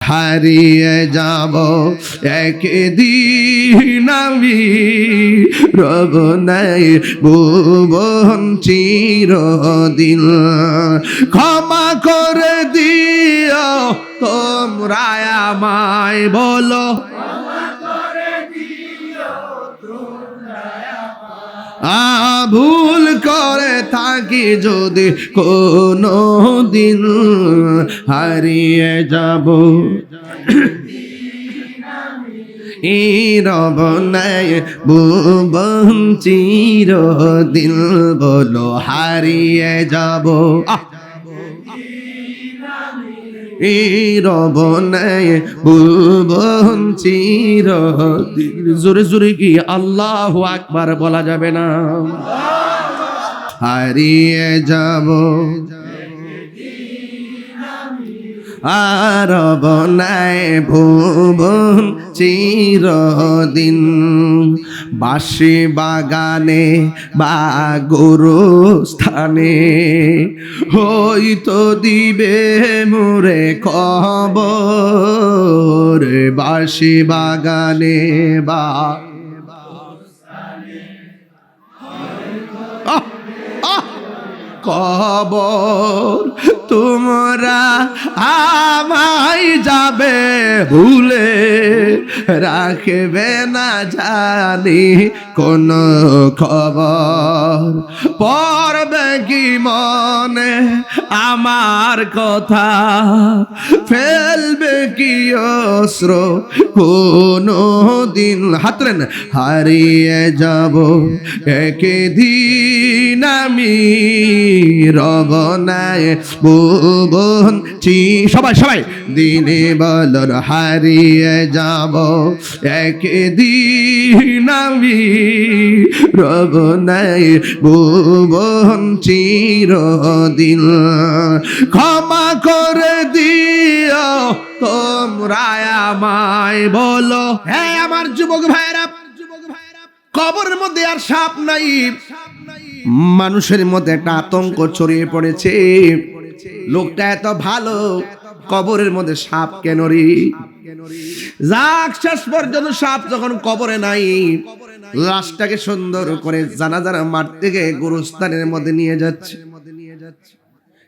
হারিয়ে যাব একদিন আমি, রব নাই ভুবন চিরদিন। ক্ষমা করে দিও তোমরা আমায়, বলো ভুল করে থাকি যদি কোনো দিন, হারিয়ে যাব রব নাই ভুবন চিরদিন, বলো হারিয়ে যাব রব নাই ভুবন চিরদিন। জোরে জোরে কি আল্লাহু আকবার বলা যাবে না? হারিয়ে যাব রব নাই ভুবন চিরদিন। বাঁশি বাগানে বা গোরস্থানে হয়তো দিবে মোরে কবর, বাঁশি বাগানে বা কবর, তোমরা আমায় যাবে ভুলে, রাখবে না জানি কোন খবর। পড়বে কি মনে আমার কথা, ফেলবে কি অস্ত্র কোনো দিন। হাতরেন হারিয়ে যাব একদিন আমি, রব নাই ভুবন সবাই সবাই দিনে বলর, হারিয়ে যাব একদিন আমি, রব নাই ভুবন চিরদিন। ক্ষমা করে দিও তোমরা আমায়, বলো হ্যাঁ আমার যুবক ভাইরা, কবরের মধ্যে আর সাপ নাই, মানুষের মধ্যে একটা আতঙ্ক ছড়িয়ে পড়েছে। লোকটা এত ভালো, কবরের মধ্যে সাপ কেন রে? যাক, শেষ পর্যন্ত সাপ যখন কবরে নাই, লাশটাকে সুন্দর করে জানাজার মাঠ থেকে গোরস্থানের মধ্যে নিয়ে যাচ্ছে।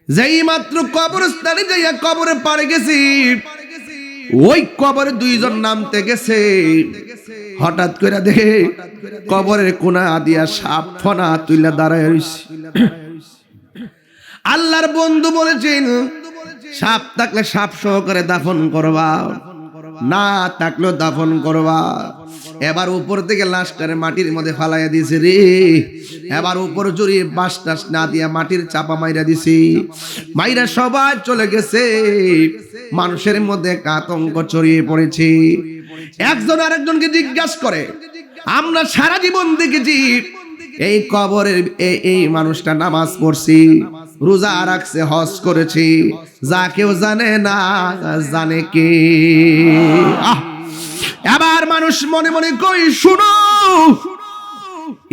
যেই মাত্র কবরস্থানে যাইয়া কবরে পাড়ে গেছি, ওই কবরে দুইজন নামতে গেছে। হঠাৎ করে দেখে কবরের কোনা দিয়া সাপ ফনা তুইলা দাঁড়ায় রইছে। আল্লাহর বন্ধু বলেছেন, সাপ থাকলে সাপ সহকারে দাফন করবা, না থাকলেও দাফন করবা। এবার উপর থেকে লাশটারে মাটির মধ্যে ফালাইয়া দিছে রে। এবার উপর জড়িয়ে বাঁশ টাস না দিয়া মাটির চাপা মাইরা দিছি। মাইরা সবাই চলে গেছে। মানুষের মধ্যে একটা আতঙ্ক ছড়িয়ে পড়েছে। একজন আরেকজনকে জিজ্ঞাসা করে, আমরা সারা জীবন দেখেছি এই কবরের এই মানুষটা নামাজ পড়ছি, রোজা রাখছে, হজ করেছি, যা কেউ জানে না, জানে কে? এবার মানুষ মনে মনে কই, শুনো,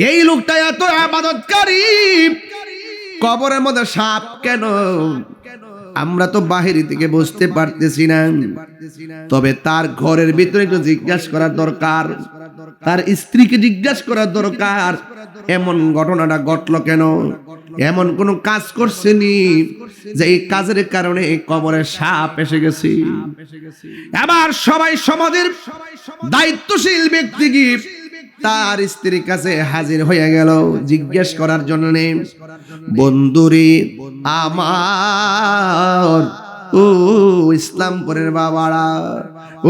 এই লোকটা এত ইবাদতকারী, কবরের মধ্যে সাপ কেন? আমরা তো বাহির থেকে বুঝতে পারতেছি না, তবে তার ঘরের ভিতরে একটু জিজ্ঞাসা করার দরকার, তার স্ত্রীকে জিজ্ঞাসা করার দরকার, এমন ঘটনাটা ঘটলো কেন? এমন কোন কাজ করছেনি যে এই কাজের কারণে কবরে সাপ এসে গেছে? এবার সবাই সমাজের দায়িত্বশীল ব্যক্তি কি তার স্ত্রীর কাছে হাজির হয়ে গেল জিজ্ঞেস করার জন্য। বন্ধুরে আমার, ও ইসলামপুরের বাবারা,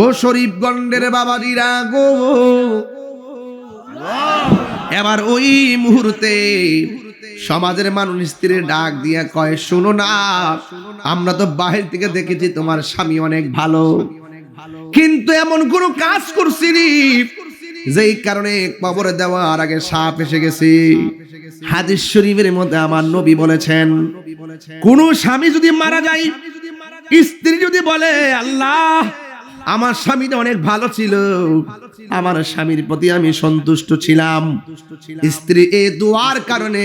ও শরীফগঞ্জের বাবাজিরা গো, এবার ওই মুহূর্তে সমাজের মানুষ স্ত্রীর ডাক দিয়া কয়, শোনো না, আমরা তো বাহির থেকে দেখেছি তোমার স্বামী অনেক ভালো, কিন্তু এমন কোন কাজ করছিনি যেই কারণে কবরে দেওয়ার আগে সাপ এসে গেছে। হাদিস শরীফের মধ্যে আমার নবী বলেছেন, কোন স্বামী যদি মারা যায়, স্ত্রী যদি বলে, আল্লাহ আমার স্বামীটা অনেক ভালো ছিল, আমার স্বামীর প্রতি আমি সন্তুষ্ট ছিলাম, স্ত্রী এই দোয়ার কারণে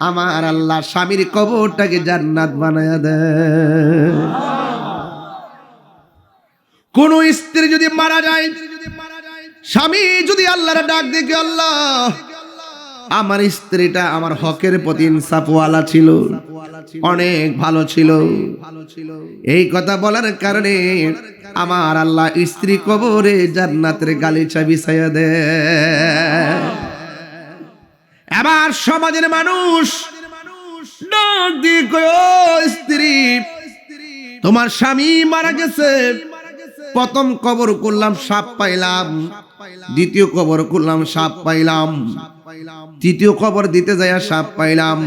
আমার আল্লাহ স্বামীর কবরটাকে জান্নাত বানায়া দেয়। কোন স্ত্রী যদি মারা যায়, স্বামী যদি আল্লাহর ডাক দেখে, আল্লাহ আমার স্ত্রীটা আমার হকের প্রতি ইনসাফওয়ালা ছিল, অনেক ভালো ছিল, এই কথা বলার কারণে আমার আল্লাহ স্ত্রী কবরে জান্নাতের গালিচা বিছাইয়া দেয়। এবার সমাজের মানুষ ডাক দিয়ে কয়, ও স্ত্রী, তোমার স্বামী মারা গেছে, প্রথম কবর করলাম সাপ পাইলাম, দ্বিতীয় কবর করলাম সাপ পাইলাম, তৃতীয় কবর দিতে যায় সাপ পাইলাম।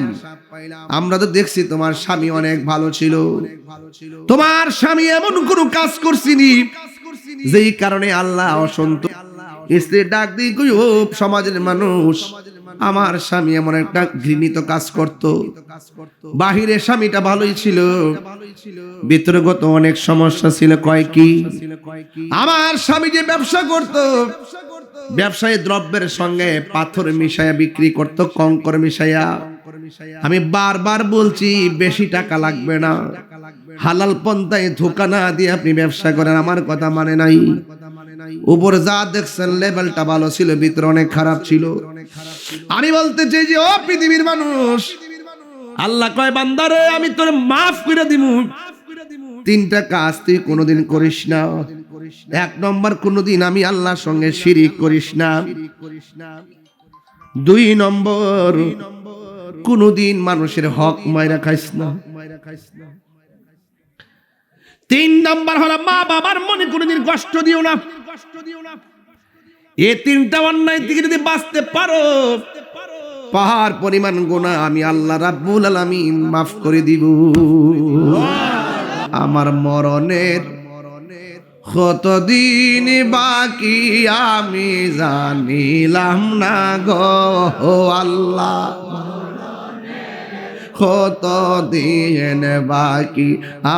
আমরা তো দেখছি তোমার স্বামী অনেক ভালো ছিল, তোমার স্বামী এমন কোন কাজ করছিনি যেই কারণে আল্লাহ অসন্তুষ্ট। স্ত্রী ডাক দিয়ে কই, ও সমাজের মানুষ, আমার স্বামী এমন একটা ঘৃণিত কাজ করত, বাহিরে স্বামীটা ভালোই ছিল, ভিতরগত অনেক সমস্যা ছিল। কয় কি? আমার স্বামী যে ব্যবসা করত, ব্যবসায়ী দ্রব্যের সঙ্গে পাথর মিশাইয়া বিক্রি করত, কঙ্কর মিশাইয়া। আমি বারবার বলছি বেশি টাকা লাগবে না, হালাল পন্থায় ধোঁকা না দিয়ে আপনি ব্যবসা করেন, আমার কথা মানে নাই। উপরে যা দেখছেন লেভেলটা ভালো ছিল, ভিতরে অনেক খারাপ ছিল। আমি বলতে চাই যে, ও পৃথিবীর মানুষ, আল্লাহ কয় বান্দারে আমি তোর মাফ করে দিমু, তিনটা কাজ তুই কোনোদিন করিস না। এক নম্বর, কোনোদিন আমি আল্লাহর সঙ্গে শিরিক করিস না। দুই নম্বর, কোনোদিন মানুষের হক মাইরা খাইস না। তিন নম্বর হলো মা বাবার মনে কোনোদিন কষ্ট দিও না। এই তিনটা অন্যায় থেকে যদি বাঁচতে পারো, পাহাড় পরিমাণ গুনাহ আমি আল্লাহ রাব্বুল আলামিন মাফ করে দিব। আমার মরণের কতদিন বাকি আমি জানিলাম না গো আল্লাহ, কতদিন বাকি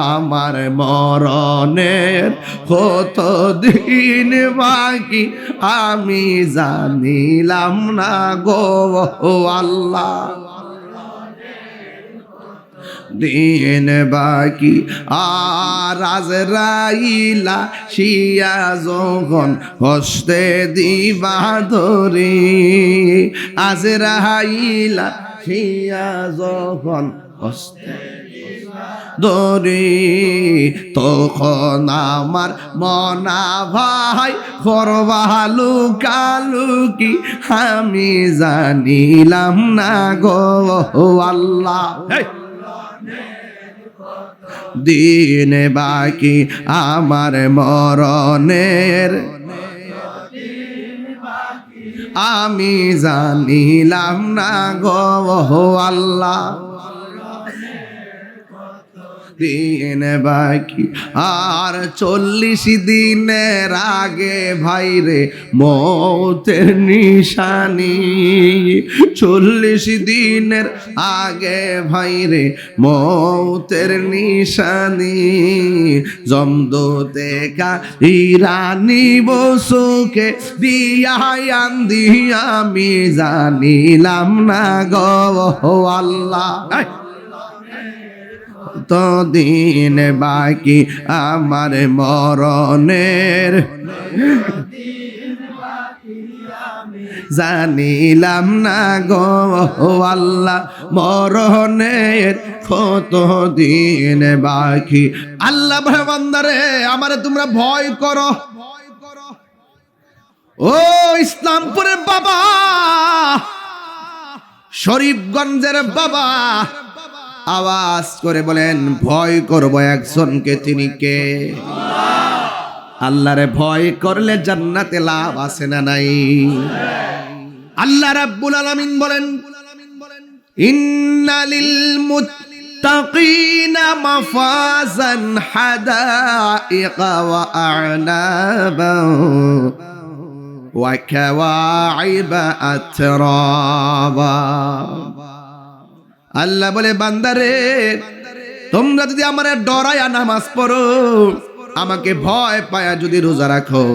আমার মরণের, কতদিন বাকি আমি জানিলাম না গো আল্লাহ, দিন বাকি। আর আজরাইলা শিয়া যখন হস্তে দিবা ধরি, আজরাইলা শিয়া যখন হস্তে ধরি, তখন আমার মনা ভাই করবা লুকালুকি আমি জানিলাম না গো আল্লাহ। দিন বাকি আমার মরণের, আমি জানিলাম না গো আল্লাহ, দিন বাকি। আর 40 দিনের আগে ভাইরে মৌতের নিশানি, 40 দিনের আগে ভাইরে মৌতের নিশানি, জমদূতে ইরানি বসুকে দিয়ান দিয়া আমি জানিলাম না গো আল্লাহ, তো দিন বাকি আমার মরণের, জানিলাম না গো আল্লাহ মরণের কত দিন বাকি। আল্লাহ বান্দারে আমারে তোমরা ভয় করো। ও ইসলামপুরের বাবা, শরীফগঞ্জের বাবা, আওয়াজ করে বলেন ভয় করব একজনকে, তিনি কে? আল্লাহরে ভয় করলে জান্নাতে লাভ আছে না নাই? আল্লাহ রাব্বুল আলামিন বলেন, ইন্নালিল মুত্তাকিনা মাফাজান হাদাইকা ওয়া আ'নাবা ওয়া কাওয়াইবা আতরাবা। আল্লাহ বলে বান্দারে তোমরা যদি আমারে ডরায়া নামাজ পড়ো, আমাকে ভয় পায়া যদি রোজা রাখো,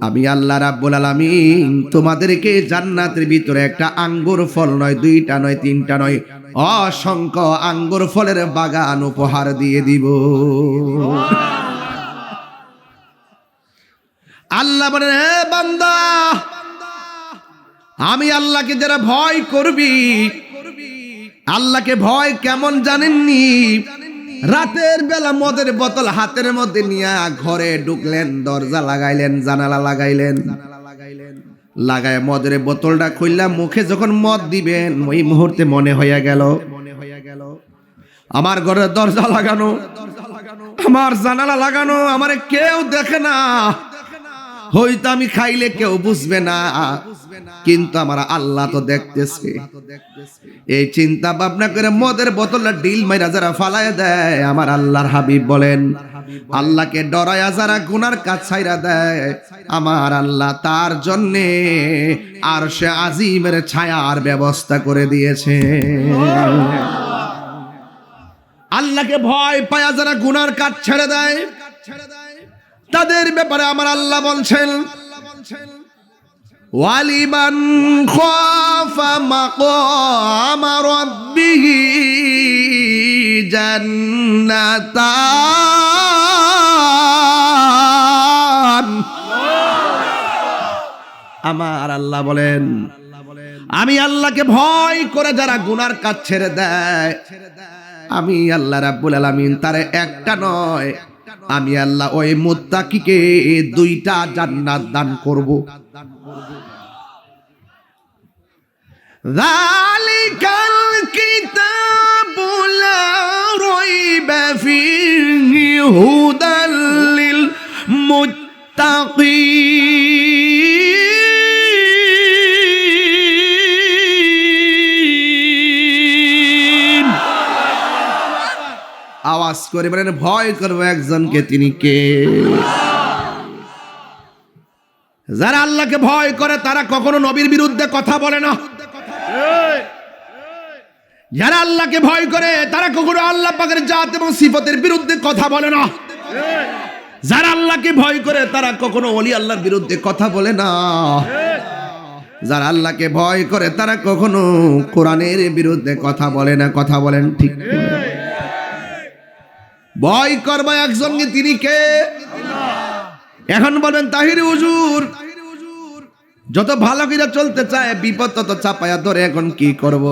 আমি আল্লাহ রাব্বুল আলামিন তোমাদেরকে জান্নাতের ভিতরে একটা আঙ্গুর ফল নয়, 2টা নয়, 3টা নয়, অসংখ্য আঙ্গুর ফলের বাগান উপহার দিয়ে দিব। আল্লাহ বলেন, হে বান্দা, আমি আল্লাহকে যারা ভয় করবি, আল্লাহকে ভয় কেমন জানেননি? রাতের বেলা মদের বোতল হাতের মধ্যে নিয়ে ঘরে ঢুকলেন, দরজা লাগাইলেন, জানালা লাগাইলেন, লাগায় মদের বোতলটা খুললাম, মুখে যখন মদ দিবেন ওই মুহূর্তে মনে হইয়া গেল আমার ঘরের দরজা লাগানো, আমার জানালা লাগানো, আমারে কেউ দেখে না, হয়তো আমি খাইলে কেউ বুঝবে না, কিন্তু আমার আল্লাহ তো দেখতেছে। এই চিন্তা ভাবনা করে মদের বোতলটা ডিল মাইরা যারা ফালায় দেয়, আমার আল্লাহর হাবিব বলেন, আল্লাহকে ডরায়া যারা গুনার কাজ ছাইরা দেয়, আমার আল্লাহ তার জন্যে আরশে আজিমের ছায়ার ব্যবস্থা করে দিয়েছে। আল্লাহকে ভয় পায়া যারা গুনার কাজ ছেড়ে দেয়, তাদের ব্যাপারে আমার আল্লাহ বলছেন, ওয়ালিমান খাফা মাকামা রাব্বিহি জান্নাতান। আমার আল্লাহ বলেন, আমি আল্লাহকে ভয় করে যারা গুনার কাজ ছেড়ে দেয়, আমি আল্লাহ রাব্বুল আলামিন তারে একটা নয়, আমি আল্লাহ ওই মুত্তাকিকে দুইটা জান্নাত দান করব। যালিকাল কিতাবু লা রাইবা ফীহি হুদাল লিল মুত্তাকিন। আওয়াজ করে বলেন, ভয় করবো একজনকে, তিনি কে? যারা আল্লাহকে ভয় করে তারা কখনো নবীর বিরুদ্ধে কথা বলে না। যারা আল্লাহকে ভয় করে তারা কখনো আল্লাহ পাকের জাত এবং সিফতের বিরুদ্ধে কথা বলে না। যারা আল্লাহকে ভয় করে তারা কখনো ওলি আল্লাহর বিরুদ্ধে কথা বলে না। যারা আল্লাহকে ভয় করে তারা কখনো কোরআনের বিরুদ্ধে কথা বলে না। কথা বলেন ঠিক? ভয় করবা একজনকে, তিনি কে? এখন বলেন, তাহির হুজুর যত ভালো করে চলতে চায় বিপদ তত চাপায়া ধরে, এখন কি করব?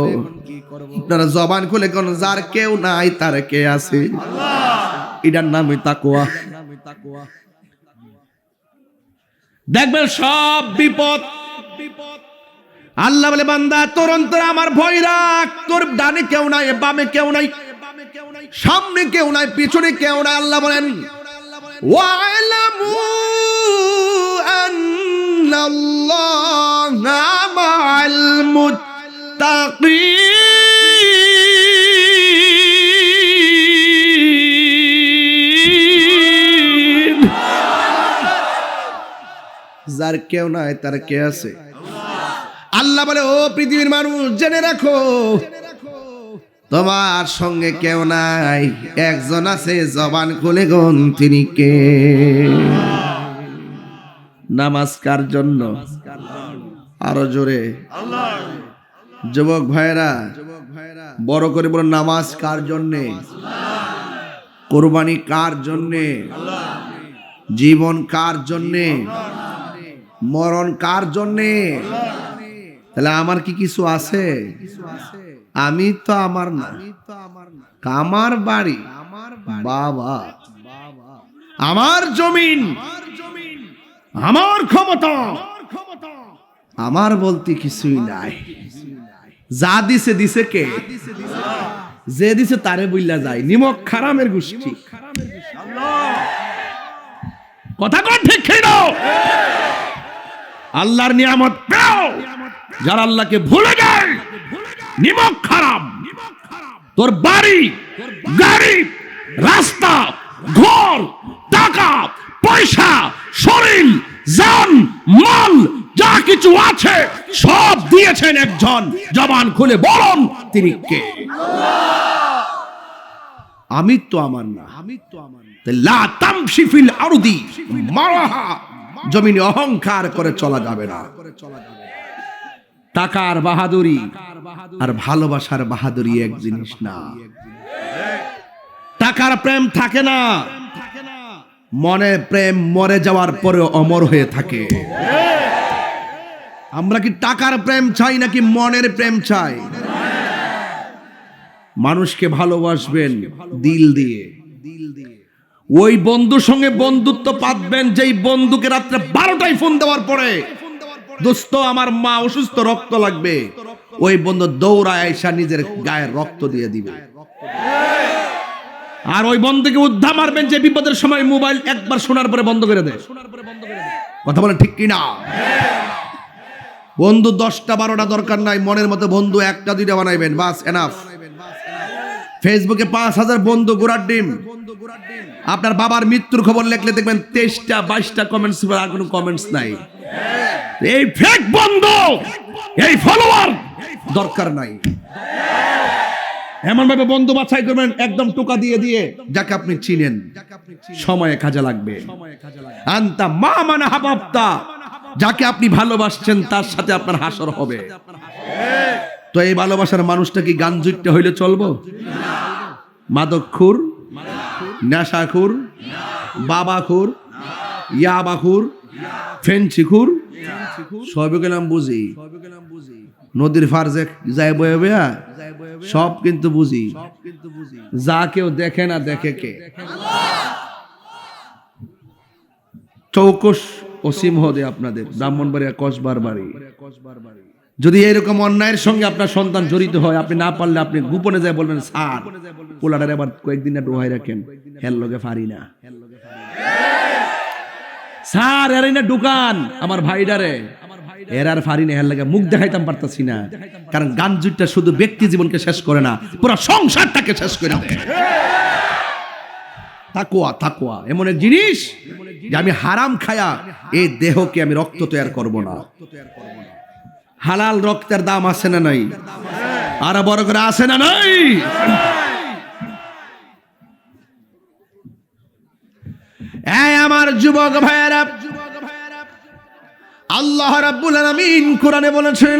আপনারা জবান খুলে কোন, যার কেউ নাই তার কে আছে? এটার নামই তাকওয়া। দেখবেন সব বিপদ আল্লাহ বলে, বান্দা তোর অন্তরে আমার ভয় রাখ, তোর ডানে কেউ নাই, বামে কেউ নাই, সামনে কেউ নাই, পিছনে কেউ নাই। আল্লাহ বলেন, ওয়ালামু আন্নাল্লাহা মাআল মুত্তাকিন। যার কেউ নাই তার কে আছে? আল্লাহ বলে, ও পৃথিবীর মানুষ জেনে রাখো, তোমার সঙ্গে কেউ নাই, একজন আছে, জবান খুলে গুন, তিনি কে? নামাজ কার জন্য? আরো জোরে। যুবক ভাইরা বড় করে বলো, নামাজ কার জন্যে? কোরবানি কার জন্যে? জীবন কার জন্যে? মরণ কার জন্যে? তাহলে আমার কি কিছু আছে? আমি তো আমার না, আমার বাড়ি, বাবা, আমার জমিন, আমার ক্ষমতা, আমার বলতে কিছুই নাই। যা দিছে দিছে কে? যে দিছে তারে বইলা যায়, নিমক খারামের গোষ্ঠী। কথা কোন ঠিক না? আল্লাহর নিয়ামত পেও, যারা আল্লাহকে ভুলে যায়, নিমক খারাপ। তোর বাড়ি, গাড়ি, রাস্তা, ঘর, টাকা, পয়সা, শরীর, জান, মাল, যা কিছু আছে সব দিয়েছেন একজন। জবান খুলে বলুন, তিনি কে? আমি তো আমার না। লা তামশি ফিল আরদি মারাহা, জমিনে অহংকার করে চলা যাবে না। টাকার বাহাদুরি আর ভালোবাসার বাহাদুরি এক জিনিস না। টাকার প্রেম থাকে না, মনে প্রেম মরে যাওয়ার পরে অমর হয়ে থাকে। আমরা কি টাকার প্রেম চাই নাকি মনের প্রেম চাই? মানুষকে ভালোবাসবেন দিল দিয়ে। ওই বন্ধুর সঙ্গে বন্ধুত্ব পাতবেন যেই বন্ধুকে রাত্রে 12টায় ফোন দেওয়ার পরে, দোস্ত আমার মা অসুস্থ, রক্ত লাগবে, ওই বন্ধু দৌড়ায় আইসা নিজের গায়ে রক্ত দিয়ে দিবে। আর ওই বন্ধুকে উদ্ধার মারবেন যে বিপদের সময় মোবাইল একবার শোনার পরে বন্ধ করে দেয়। কথা বলেন ঠিক কিনা? বন্ধু 10টা 12টা দরকার নাই, মনের মতো বন্ধু 1টা 2টা বানাইবেন, বাস এনাফ। ফেসবুকে 5000 বন্ধু গোড়ার ডিম। আপনার বাবার মৃত্যুর খবর লিখলে দেখবেন 23টা 22টা কমেন্টস, আর কোনো কমেন্টস নাই। এই ফেক বন্ধু, এই ফলোয়ার দরকার নাই। এমন ভাবে বন্ধু বাছাই করবেন একদম টোকা দিয়ে দিয়ে যাকে আপনি চিনেন, সময়ে কাজে লাগবে। আনতা মা মান হাবাবতা, যাকে আপনি ভালোবাসছেন তার সাথে আপনার হাসর হবে। তো এই ভালোবাসার মানুষটা কি গাঞ্জুকটা হইলে চলবো? মাদকখুর, নেশাখুর, বাবাখুর, ইয়াবাখুর, ফেন্সিখুর, সবকে নাম বুঝি। নদীর ফার যে যায় বয়ে বয়া সব কিন্তু বুঝি। যা কেউ দেখে না দেখে কে? চৌকস অসীম হদে আপনাদের ব্রাহ্মণবাড়িয়া কসবার বাড়ি। যদি এরকম অন্যায়ের সঙ্গে আপনার সন্তান জড়িত হয়, আপনি না পারলে আপনি গোপনে যায় বলবেন, স্যার পোলাটার এবার কয়েকদিন ডোহাই রাখেন, হের লগে পারি না স্যার, এরাই না দোকান আমার ভাইডারে, এর আর ফারি না, হের লাগে মুখ দেখাইতাম পারতাছি না। কারণ গাঞ্জুটা শুধু ব্যক্তি জীবনকে শেষ করে না, পুরো সংসারটাকে শেষ করে দেয়। তাকওয়া, তাকওয়া এমন এক জিনিস যে আমি হারাম খায়া এই দেহকে আমি রক্ত তৈরি করব না। হালাল রক্তের দাম আছে না নাই? আর বড় করে আছে না নাই? এই আমার যুবক ভাইয়েরা, আল্লাহ রাব্বুল আলামিন কোরআনে বলেছেন,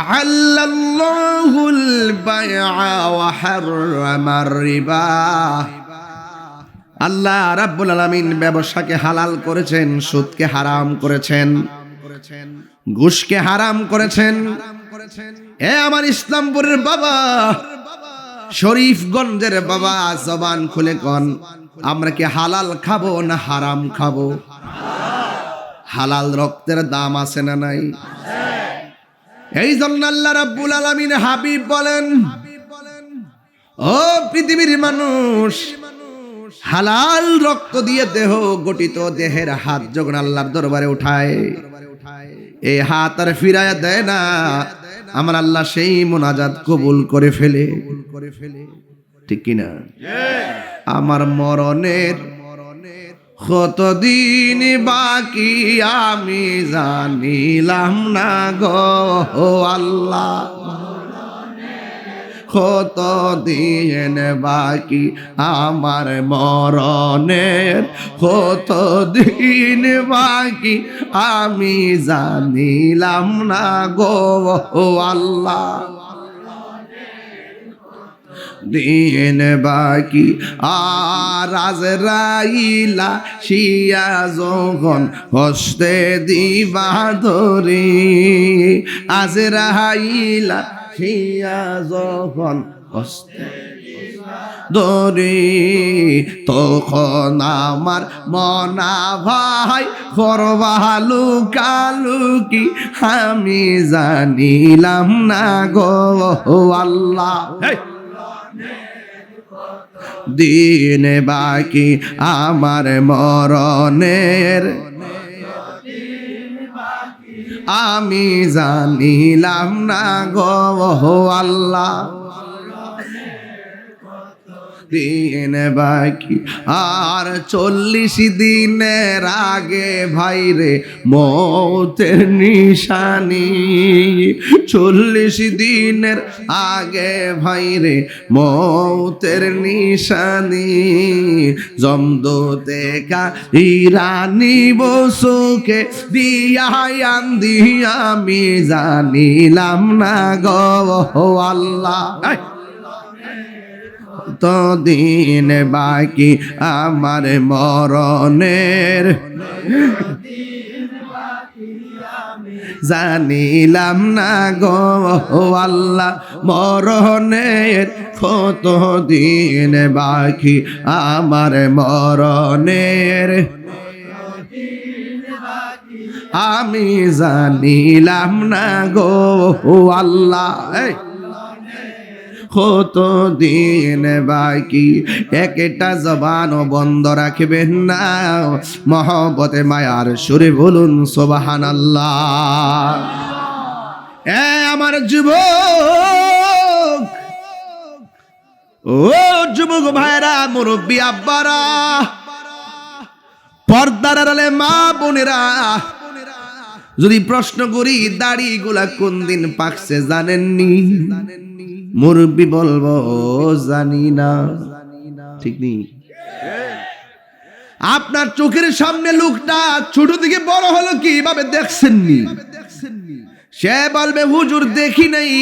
আহাল্লাল্লাহুল বাইআ ওয়া হাররামার রিবা। আল্লাহ রাব্বুল আলামিন ব্যবসাকে হালাল করেছেন, সুদকে হারাম করেছেন, ঘুষকে হারাম করেছেন। এ আমার ইসলামপুরের বাবা, শরীফগঞ্জের বাবা, জবান খুলে কোন, আমরা কি হালাল খাবো না হারাম খাবো? হালাল রক্তের দাম আছে না নাই? এই জন্য আল্লাহ রাব্বুল আলামিন হাবিব বলেন, ও পৃথিবীর মানুষ, হালাল রক্ত দিয়ে দেহ গঠিত দেহের হাত যখন আল্লাহর দরবারে উঠায়, এই হাত আর ফিরায়া দেয় না, আমার আল্লাহ সেই মুনাজাত কবুল করে ফেলে। ঠিক কিনা? আমার মরণের কতদিন বাকি আমি জানিলাম না গো আল্লাহ, কতদিন বাকি আমার মরণের, কতদিন বাকি আমি জানিলাম না গো আল্লাহ। দিন বাকি আর আজরাইলা শিয়া যখন হস্তে দিবা ধরি, আজরাইলা শিয়া যখন হস্তে ধরি, তখন আমার মনা ভাই করবা লুকালুকি আমি জানিলাম না গো আল্লাহ। দিন বাকি আমার মরণের, আমি জানিলাম না গো আল্লাহ। দিন বাকি আর 40 দিনের আগে ভাইরে মৌতের নিশানি, 40 দিনের আগে ভাইরে মৌতের নিশানি, জমদূতে ইরানি বসুকে দিয়ায়ান দিয়া আমি জানিলাম না গো আল্লাহ। তো দিন বাকি আমার মরণের, জানিলাম না গো আল্লাহ মরণের কত দিন বাকি আমার মরণের, আমি জানিলাম না গো আল্লাহ কত দিন বাকি। একটা জবান বন্ধ রাখবেন না, মহব্বতে মায়ার সুরে বলুন সুবহানাল্লাহ। আমার যুবক, ও যুবক ভাইরা, মুরব্বী আব্বারা, পর্দার আড়ালে মা বোনেরা, যদি প্রশ্ন করি দাড়ি গুলা কোন দিন পাকছে জানেননি? মুরব্বী বলবো জানি না। ঠিক নেই? আপনার চোখের সামনে লোকটা ছোট থেকে বড় হলো কিভাবে দেখছেননি? সে বলবে হুজুর দেখি নাই,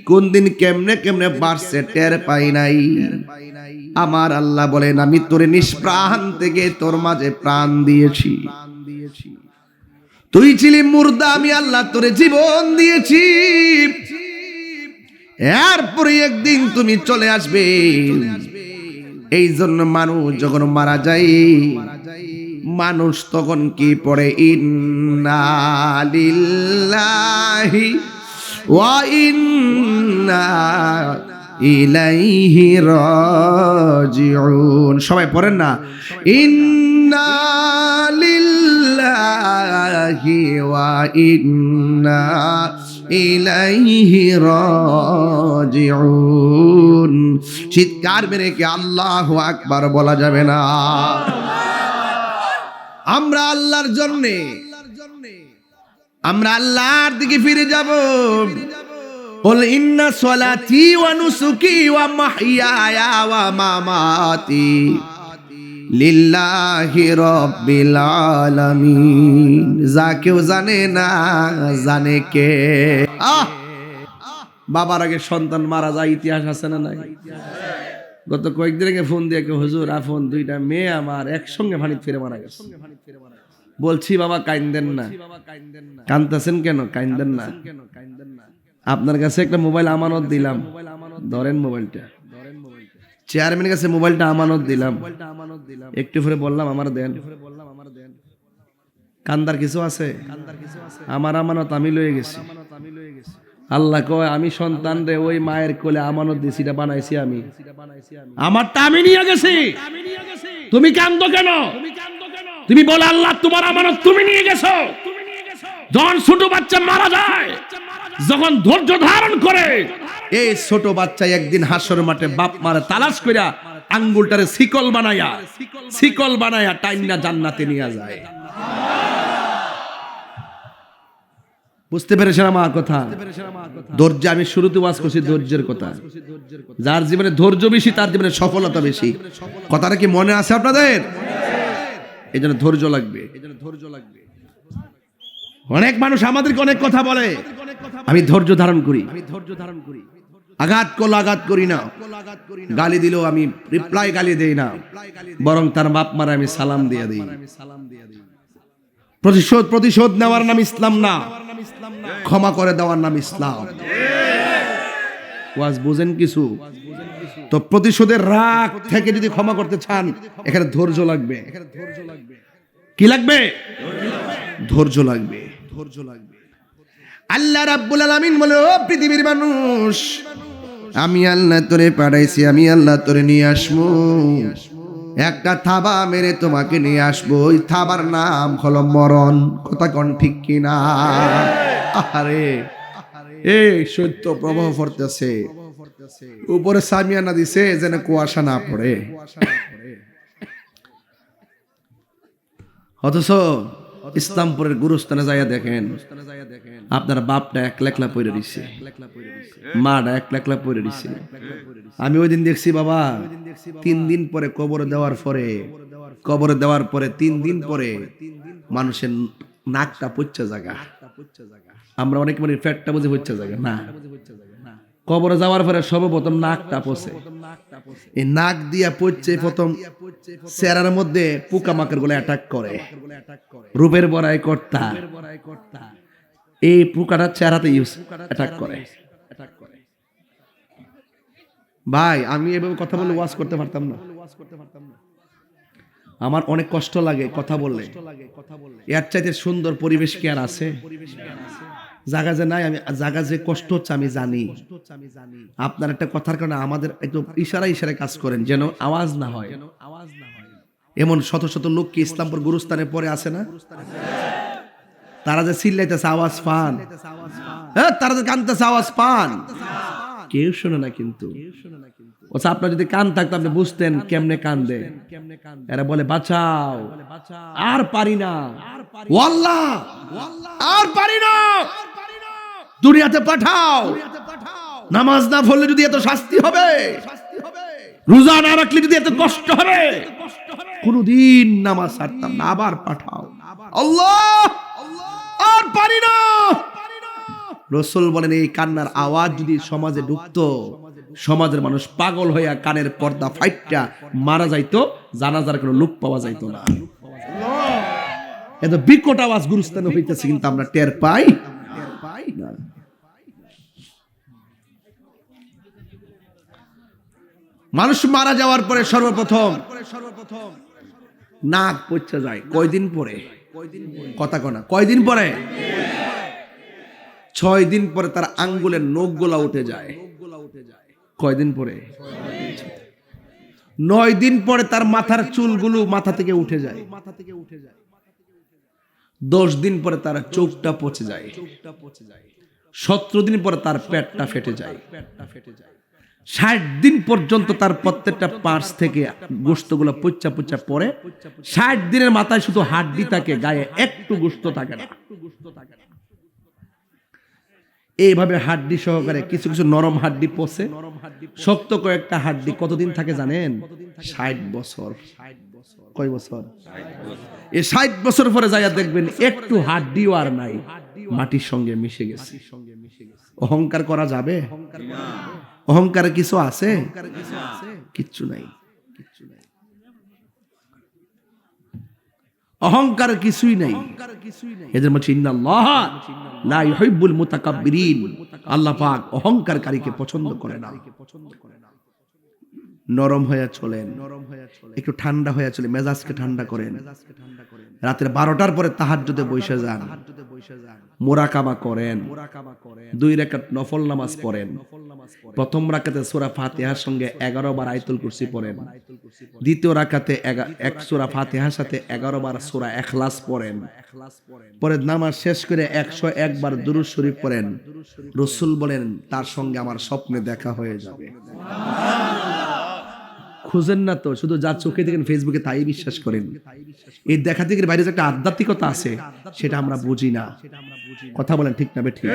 কোন দিন কেমনে কেমনে বাড়ছে টের পাই নাই। আমার আল্লাহ বলেন আমি তোরে নিষ্প্রাণ থেকে তোর মাঝে প্রাণ দিয়েছি, তুই ছিলি মুর্দা, আমি আল্লাহ তোরে জীবন দিয়েছি। এরপরে একদিন তুমি চলে আসবে। এই জন্য মানুষ যখন মারা যায়, মানুষ তখন কি পড়ে? ইন্না লিল্লাহি ওয়া ইন্না ইলাইহি রাজিউন। সবাই পড়েন না? ইন্না লিল্লাহি ওয়া ইন্না ইলাইহি রাজিউন। চিৎকার মেরে কি আল্লাহু আকবার বলা যাবে না? আমরা আল্লাহর জন্যে, আমরা আল্লাহর দিকে ফিরে যাব। বল ইন্না সলাতি ওয়া নুসুকি ওয়া মাহইয়ায়া ওয়া মামাতি লিল্লাহি রাব্বিল আলামিন। যা কেউ জানে না, জানে কে? বাবার আগে সন্তান মারা যায়, ইতিহাস আছে না নাই? গত কয়েকদিন আগে ফোন দিয়ে হুজুর আফন দুইটা মেয়ে আমার একসঙ্গে পানিতে ফিরে মারা গেছে। বলছি বাবা কাইন্দেন না। কাঁদতেছেন কেন? কাইন্দেন না। আপনার কাছে একটা মোবাইল আমানত দিলাম, ধরেন মোবাইলটা। চেয়ারম্যানের কাছে মোবাইলটা আমানত দিলাম, একটু পরে বললাম আমার দেন। কান্দার কিছু আছে? আমার আমানত আমি লয়ে গেছি। আল্লাহ কয় আমি সন্তান রে ওই মায়ের কোলে আমানত দিছি, এটা বানাইছি আমি, আমারটা আমি নিয়ে গেছি। তুমি কান্দো কেন? তুমি বলো আল্লাহ তোমার আমানত তুমি নিয়ে গেছো। যখন ছোট বাচ্চা মারা যায়, যখন ধৈর্য ধারণ করে, এই ছোট বাচ্চা একদিন হাসর মাঠে বাপ মারে তালাশ কইরা আঙ্গুলটারে শিকল বানায়া টাইনা জান্নাতে নিয়ে যায়। বুঝতে পেরেছেন আমার কথা? ধৈর্য, আমি শুরুতে ওয়াজ করছি ধৈর্যের কথা। যার জীবনে ধৈর্য বেশি তার জীবনে সফলতা বেশি। কথাটা কি মনে আছে আপনাদের? এই জন্য ধৈর্য লাগবে। অনেক মানুষ আমাদেরকে অনেক কথা বলে, আমি ধৈর্য ধারণ করি। আঘাত করলে আঘাত করি না, গালি দিলেও আমি রিপ্লাই গালি দেই না, বরং তার বাপ মারা আমি সালাম দিয়ে দিই। প্রতিশোধ নেওয়ার নাম ইসলাম না, ক্ষমা করে দেওয়ার নাম ইসলাম। ওয়াজ বুঝেন কিছু? তো প্রতিশোধের রাগ থেকে যদি ক্ষমা করতে চান, এখানে ধৈর্য লাগবে। কি লাগবে? ধৈর্য লাগবে। আল্লাহ রাব্বুল আলামিন বলে, ও পৃথিবীর মানুষ, আমি আল্লাহ তোরে পাঠাইছি, আমি আল্লাহ তোরে নিয়ে আসবো। একটা থাবা মেরে তোমাকে নিয়ে আসবো, ওই থাবার নাম হলো মরণ। কথা কোন ঠিক কিনা? আরে এই সত্য প্রবাহ পড়তেছে, উপরে সামিয়ানা দিছে যেন কুয়াশা না পড়ে। অথচ ইসলামপুরের গুরুস্থানে যাইয়া দেখেন, আপনার বাপটা একলা পড়ে দিছে, মাটা একলা পড়ে দিছে। আমি ওই দিন দেখছি বাবা, 3 দিন পরে কবরে দেওয়ার পরে 3 দিন পরে মানুষের নাকটা পচা জায়গা। আমরা অনেক মানে ফ্যাটটা বুঝে পচা জায়গা না, কবরে যাওয়ার পরে সর্বপ্রথম নাকটা পচে, এই নাক দিয়া পচে প্রথম চেহারার মধ্যে পোকামাকড় গুলো অ্যাটাক করে, রূপের বড়াই কর্তা এই পোকাটা চেহারাতে অ্যাটাক করে। ভাই আমি এভাবে কথা বলে ওয়াজ করতে পারতাম না, আমার অনেক কষ্ট লাগে কথা বললে। এর চাইতে সুন্দর পরিবেশ কি আর আছে? জায়গা যে নাই, আমি জায়গা যে কষ্ট হচ্ছে আমি জানি। আপনার একটা কথার কারণে আমাদের একটু ইশারায় কাজ করেন যেন আওয়াজ না হয়। এমন শত শত লোক কি ইসলামপুর গুরুস্থানে পরে আছে না, তারা যে চিল্লাইতেছে আওয়াজ পান, হ্যাঁ তারা যে কানতেছে আওয়াজ পান, কেউ শোনে না। কিন্তু আপনার যদি কান থাকতো আপনি বুঝতেন কেমনে কান্দে। এরা বলে বাঁচাও, আর পারি না, ওয়াল্লাহ আর পারি না, দুনিয়াতে পাঠাও। নামাজ না পড়লে যদি এত শাস্তি হবে, রোজা না রাখলে যদি এত কষ্ট হবে, কোনদিন নামাজ ছাড়তাম না, আবার পাঠাও আল্লাহ, আর পারি না। রাসূল বলেন এই কান্নার আওয়াজ যদি সমাজে ঢুকতো, সমাজের মানুষ পাগল হইয়া কানের পর্দা ফাইটটা মারা যাইতো, জানাজার কোনো লোক পাওয়া যাইতো না। এত বিকট আওয়াজ গুরুস্থানে হইতেছে কিন্তু আমরা টের পাই না। মানুষ মারা যাওয়ার পরে সর্বপ্রথম নাক পচে যায়। কয়দিন পরে? কথা কনা কয়দিন পরে? 6 দিন পরে তার আঙ্গুলের নখগুলা উঠে যায়। কয়দিন পরে? 9 দিন পরে তার মাথার চুলগুলো মাথা থেকে উঠে যায়। 10 দিন পরে তার চোখটা পচে যায়। 17 দিন পরে তার পেটটা ফেটে যায়। 60 দিন পর্যন্ত তার প্রত্যেকটা পার্টস থেকে গোশতগুলো পচা পচা পড়ে। 60 দিনের মাথায় শুধু হাড্ডি থাকে, গায়ে একটু গোশত থাকে না। এইভাবে হাড্ডি সহকারে কিছু কিছু নরম হাড্ডি পচে, শক্ত কয়েকটা হাড্ডি কতদিন থাকে জানেন? 60 বছর। কয় বছর? এই 60 বছর পরে যাইয়া দেখবেন একটু হাড্ডিও আর নাই, মাটির সঙ্গে মিশে গেছে। অহংকার করা যাবে? অহংকারে কিছু আছে? কিচ্ছু নাই। অহংকার কিছুই নাই। এদের মধ্যে ইন্নাল্লাহ লা ইউহিব্বুল মুতাকাব্বিরিন, আল্লাহ পাক অহংকারকারীকে পছন্দ করে না। নরম হয়ে চলেন, একটু ঠান্ডা হয়ে চলে, মেজাজকে ঠান্ডা করেন। রাতের 12টার পরে তাহাজ্জুদে বসে যান, মুরাকাবা করেন, 2 রাকাত নফল নামাজ পড়েন। প্রথম রাকাতে সূরা ফাতিহার সঙ্গে 11 বার আয়াতুল কুরসি পড়েন। দ্বিতীয় রাকাতে 1 সূরা ফাতিহার সাথে 11 বার সূরা ইখলাস পড়েন। পরে নামাজ শেষ করে 101 বার দুরূদ শরীফ পড়েন। রাসূল বলেন তার সঙ্গে আমার স্বপ্নে দেখা হয়ে যাবে। খুঁজেন না তো, শুধু যা চোখে দেখেন ফেসবুকে তাই বিশ্বাস করেন। এই দেখা দেখির বাইরে যে একটা আধ্যাত্মিকতা আছে সেটা আমরা বুঝি না। কথা বলেন ঠিক না বেঠিক?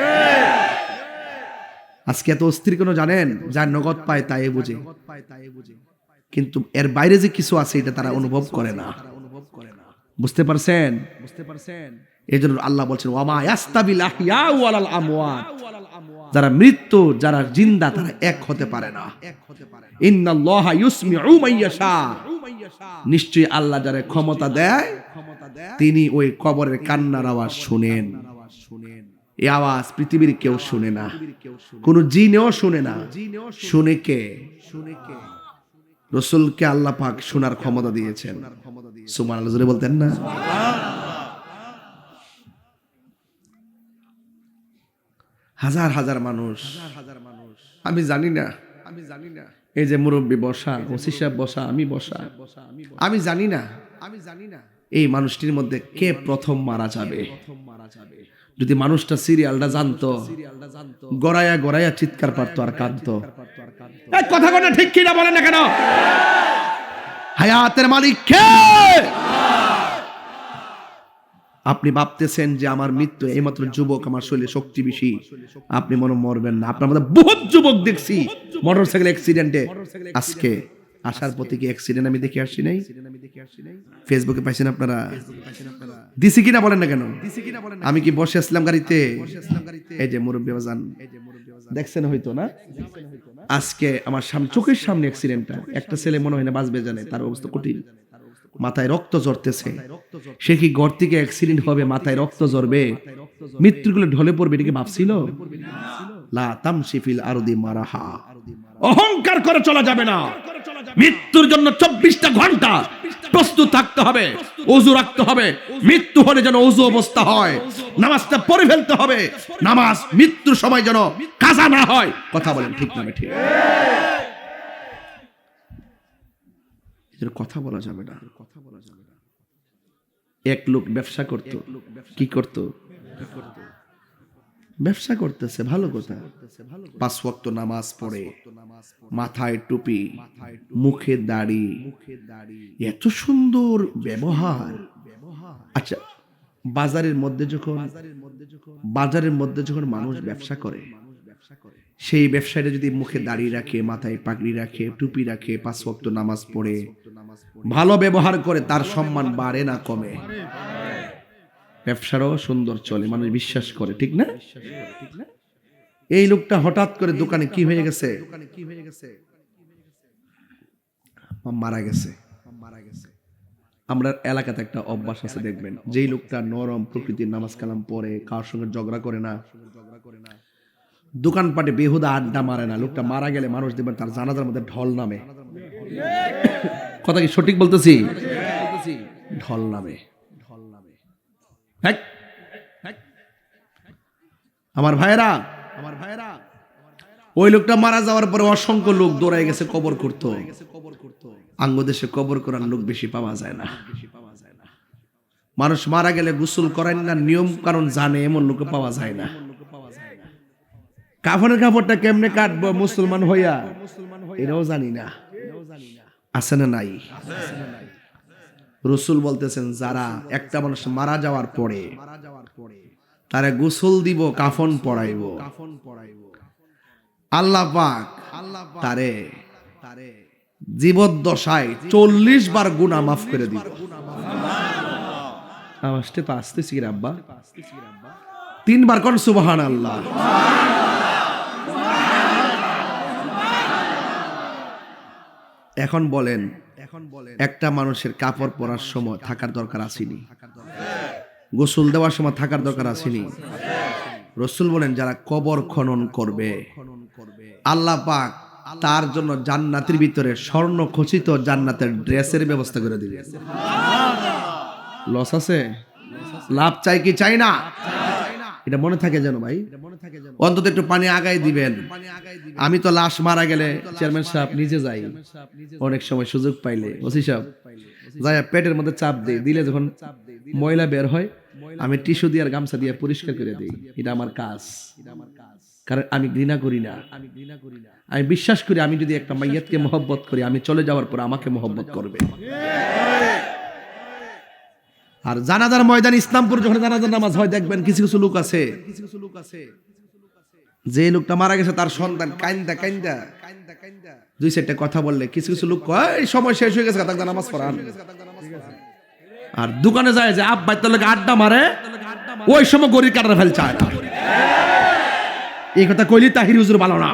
আজকে এত অস্থির কেন জানেন? যার নগদ পায় তাই বুঝে, কিন্তু এর বাইরে যে কিছু আছে এটা তারা অনুভব করে না। বুঝতে পারছেন? এই জন্য আল্লাহ বলছেন ওয়ামা ইয়াস্তাবিল আহইয়া ওয়ালাল আমওয়াত, যারা মৃত্যু যারা জিন্দা তারা এক হতে পারে না। ইন্নাল্লাহা ইউসমিউ মাইয়াশা, নিশ্চয়ই আল্লাহ যারা ক্ষমতা দেয় তিনি ওই কবরের কান্নার আওয়াজ শুনেন। এই আওয়াজ পৃথিবীর কেউ শুনে না, কোন জিনেও শুনে না। শুনে কে? রাসূলকে আল্লাহ পাক শোনার ক্ষমতা দিয়েছেন। সুবহানাল্লাহ জোরে বলতেন না? হাজার হাজার মানুষ, আমি জানি না এই যে মুরব্বী বসা, ওসি সাহেব বসা, আমি বসা, আমি জানি না এই মানুষটির মধ্যে কে প্রথম মারা যাবে। যদি মানুষটা সিরিয়ালটা জানতো, গড়াইয়া গড়াইয়া চিৎকার পারতো আর কাঁদতো। কথা কথা ঠিক কিনা বলেন না কেন? হায়াতের মালিক কে? আপনি ভাবতেছেন যে আমার মৃত্যু, এইমাত্র যুবক, আমার শরীরে শক্তি বেশি, আপনি মনে মরবেন না। আপনার মধ্যে বহুত যুবক দেখছি মোটরসাইকেল অ্যাক্সিডেন্টে, আজকে আসার পথে কি অ্যাক্সিডেন্ট আমি দেখে আসছি নাই? ফেসবুকে পাইছেন আপনারা? দিছি কিনা বলেন না কেন? আমি কি বসে আসলাম গাড়িতে? এই যে মুরব্বি বাজান, দেখছেন হয়তো না? আজকে আমার চোখের সামনে অ্যাক্সিডেন্টটা, একটা ছেলে মনে হয় না বাঁচবে জানে, তার অবস্থা কঠিন, মাথায় রক্ত ঝরতেছে। সে কি ঘর থেকে অ্যাক্সিডেন্ট হবে, মাথায় রক্ত ঝরবে, মৃত্যুগুলো ঢলে পড়বে, এটা কি ভাবছিল? লা তামশি ফিল আরদি মারাহা, অহংকার করে চলা যাবে না। মৃত্যুর জন্য 24টা ঘন্টা প্রস্তুত থাকতে হবে, ওযু রাখতে হবে। মৃত্যু হলে যেন ওযু অবস্থা হয়, নামাজটা পড়ে ফেলতে হবে, নামাজ মৃত্যুর সময় যেন কাজা না হয়। কথা বলেন ঠিক না ঠিক? এর কথা বলা যাবে না। এক লোক ব্যবসা করত, কি করত? ব্যবসা করতেছে, ভালো কথা, 5 ওয়াক্ত নামাজ পড়ে, মাথায় টুপি, মুখে দাড়ি, এত সুন্দর ব্যবহার। আচ্ছা, বাজারের মধ্যে যখন মানুষ ব্যবসা করে, সেই ব্যবসায়ীরা যদি মুখে দাড়ি রাখে, মাথায় পাগড়ি রাখে, টুপি রাখে, 5 ওয়াক্ত নামাজ পড়ে, ভালো ব্যবহার করে, তার সম্মান বাড়ে না কমে? ব্যবসারও সুন্দর চলে, মানুষ বিশ্বাস করে, ঠিক না? এই লোকটা হঠাৎ করে দোকানে কি হয়ে গেছে, মারা গেছে। আমরা এলাকাতে একটা অভ্যাস আছে, দেখবেন, যেই লোকটা নরম প্রকৃতির, নামাজ কালাম পড়ে, কার সঙ্গে ঝগড়া করে না, দোকানপাটে বেহুদা আড্ডা মারে না, লোকটা মারা গেলে মানুষ দেখবেন তার জানাজার মধ্যে ঢল নামে। কথা কি সঠিক বলতেছি? ঢল নামে। আমার ভাইয়েরা, ওই লোকটা মারা যাওয়ার পরে অসংখ্য লোক দৌড়ায় গেছে কবর করতে। আঙ্গদেশে কবর করার লোক বেশি পাওয়া যায় না। মানুষ মারা গেলে গোসল করেন না, নিয়ম কারণ জানে, এমন লোক পাওয়া যায় না। কাফনের কাপড়টা কেমনে কাটবো মুসলমান হইয়া, এটাও জানি না। আছে না নাই? রাসূল বলতেছেন, যারা একটা মানুষ মারা যাওয়ার পরে তারা গোসল দিব, কাফন পরাইব, আল্লাহ পাক তারে জীবদ্দশায় 40 বার গুনাহ মাফ করে দিব। আওয়াজটা তো আসতেছি কি আব্বা? 3 বার কোন সুবহানাল্লাহ। এখন বলেন, একটা মানুষের কাপড় পরার সময় থাকার দরকার আসেনি? গোসল দেওয়ার সময় থাকার দরকার আসেনি? রাসূল বলেন, যারা কবর খনন করবে, আল্লাহ পাক তার জন্য জান্নাতের ভিতরে স্বর্ণ খচিত জান্নাতের ড্রেসের ব্যবস্থা করে দিবে। লস আছে? লাভ চাই কি চাই না? এটা মনে থাকে যেন ভাই, অন্তত একটু পানি আগাই দিবেন। আমি তো লাশ মারা গেলে চেয়ারম্যান সাহেব নিজে যাই, অনেক সময় সুযোগ পাইলে ওসি সাহেব যাই পেটের মধ্যে চাপ দিলে যখন ময়লা বের হয়, আমি টিস্যু দিয়ে আর গামছা দিয়ে পরিষ্কার করে দিই। এটা আমার কাজ, কারণ আমি ঘৃণা করি না। আমি বিশ্বাস করি, আমি যদি একটা মাইয়াতকে মহব্বত করি, আমি চলে যাওয়ার পর আমাকে মহব্বত করবে। আর জানাজার ময়দান, ইসলামপুর যখন জানাজার নামাজ হয়, দেখবেন কিছু কিছু লোক আছে, যে লোকটা মারা গেছে তার সন্তান কাইন্দা 2-4টা কথা বললে কিছু কিছু লোক কয় সময় শেষ হয়ে গেছে, তাকে নামাজ পড়ান। আর দোকানে যায় যে আব্বাই তার লোক আড্ডা মারে, ওই সময় গরিব কাটা ফেল চায় না। এই কথা কইলি তাহির হুজুর ভালো না।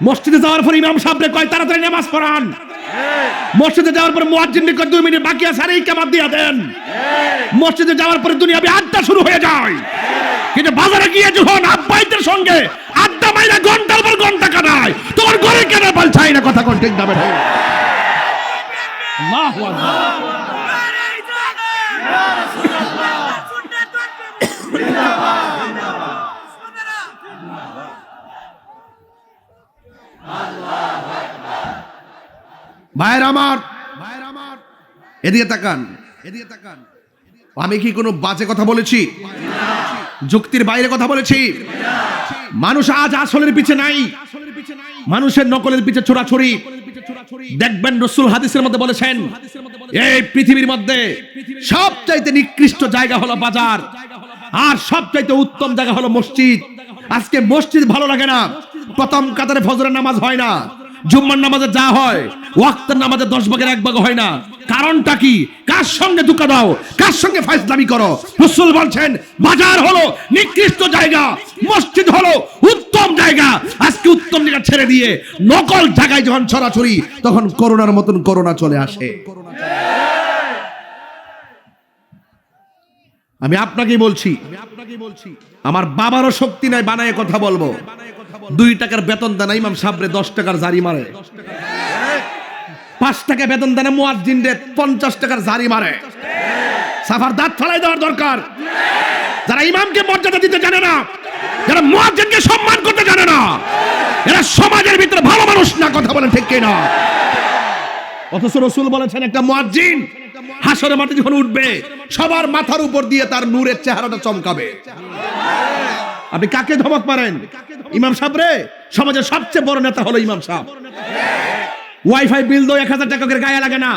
মসজিদে যাওয়ার পর ইমাম সাহেব কয় তাড়াতাড়ি নামাজ পড়ান। মসজিদে যাওয়ার পর মুয়াজ্জিন কয় 2 মিনিট বাকি আছে, আর এই কামাত দিয়া দেন। মসজিদে যাওয়ার পরে দুনিয়াবি আড্ডা শুরু হয়ে যায়, কিন্তু বাজারে গিয়ে যখন আব্বাইদের সঙ্গে আড্ডা মাইরা ঘন্টার পর ঘন্টা কাটায়, তোমার ঘরে কেন বল চাই না? কথা কোন ঠিক যাবে? আল্লাহু আকবার। ভাইয়ের আমার, এদিকে তাকান। আমি কি কোনো বাজে কথা বলেছি? যুক্তির বাইরে কথা বলেছি? মানুষ আজ আসলের পিছে নাই, মানুষের নকলের পিছে ছোড়াছড়ি। দেখবেন রাসূল হাদিসের মধ্যে বলেছেন, এই পৃথিবীর মধ্যে সবচাইতে নিকৃষ্ট জায়গা হলো বাজার, আর সবচাইতে উত্তম জায়গা হলো মসজিদ। আজকে মসজিদ ভালো লাগে না, প্রথম কাতারে ফজরের নামাজ হয় না, জুম্মার নামাজে যা হয় ওয়াক্তের নামাজে 10 ভাগের 1 ভাগ হয় না। কারণটা কি? কার সঙ্গে ধোঁকা দাও, কার সঙ্গে ফাইজলামি করো? রাসূল বলছেন বাজার হলো নিকৃষ্ট জায়গা, মসজিদ হলো উত্তম জায়গা। আজকে উত্তম জায়গা ছেড়ে দিয়ে নকল জায়গায় যখন ছড়াছড়ি, তখন করোনার মতন করোনা চলে আসে। আমি আপনাকেই বলছি, আমার বাবারও শক্তি নাই বানায় কথা বলবো। 2 টাকার বেতন দেন ইমাম সাহেবরে 10 টাকার জারি মারে, 5 টাকা বেতন দেন মুয়াজ্জিনরে 50 টাকার জারি মারে। সাফার দাঁত ফেলাই দেওয়ার দরকার। যারা ইমামকে মর্যাদা দিতে জানে না, যারা মুয়াজ্জিনকে সম্মান করতে জানে না, এরা সমাজের ভিতরে ভালো মানুষ না। কথা বলেন ঠিক কিনা? অথচ রাসূল বলেছেন একটা মুয়াজ্জিন হাসরের মাঠে যখন উঠবে, সবার মাথার উপর দিয়ে তার নূরের চেহারাটা চমকাবে। আপনি কাকে ধমক মারেন? ইমাম সাহেব রে। সমাজের সবচেয়ে বড় নেতা হলো ইমাম সাহেব। ওয়াইফাই বিল দাও 1000 টাকা করে গায়ে লাগে না,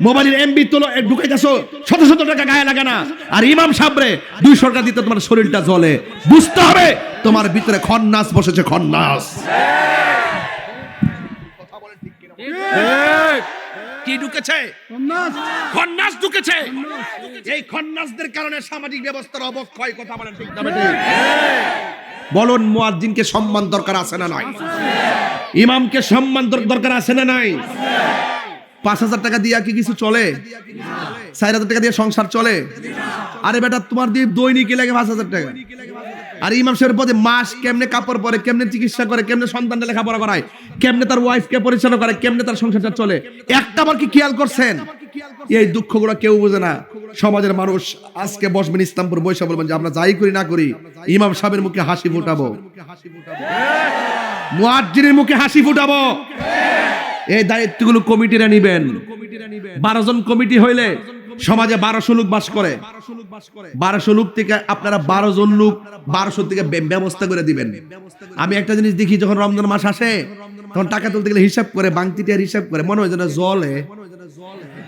মোবাইলের এমবি তোলো ঢুকাইতেছো শত টাকা গায়ে লাগে না। আর ইমাম সাহেব রে 200 টাকা দিতে তোমার শরীরটা জ্বলে। বুঝতে হবে তোমার ভিতরে খন্নাস বসেছে, খন্নাস। কি ঢুকেছে? খন্নাস ঢুকেছে। এই খন্নাসদের কারণে সামাজিক ব্যবস্থার অবক্ষয়। কথা বলেন ঠিক না বেঠিক? বলুন মুয়াজ্জিনকে সম্মান দরকার আছে না নাই? ইমামকে সম্মান দরকার আছে না নাই? 5000 টাকা দিয়া কি কিছু চলে? 4000 টাকা দিয়ে সংসার চলে? আরে বেটা তোমার দিয়ে দৈনিক লাগে 5000 টাকা। আর ইমাম সাহেবের পদে মাস কেমনে কাপড় পরে, কেমনে চিকিৎসা করে, কেমনে সন্তানকে লেখাপড়া করায়, কেমনে তার ওয়াইফকে পরিচালনা করে, কেমনে তার সংসারটা চলে, একটা বার কি খেয়াল করছেন? এই দুঃখগুলো কেউ বোঝে না। সমাজের মানুষ আজকে বসবেন ইসলামপুর, বৈশা বলবেন যে আমরা যাই করি না করি ইমাম সাহেবের মুখে হাসি ফুটাবো, মুয়াজ্জিনের মুখে হাসি ফুটাবো। এই দায়িত্বগুলো কমিটিরা নিবেন। 12 জন কমিটি হইলে সমাজে 1200 লোক বাস করে। 1200 লোক থেকে আপনারা 12 জন লোক 1200 থেকে ব্যবস্থা করে দিবেন। আমি একটা জিনিস দেখি, যখন রমজান মাস আসে তখন টাকা তুলতে গেলে হিসাব করে, বাংতি টিয়ার হিসাব করে, মনে হয় যেন জলে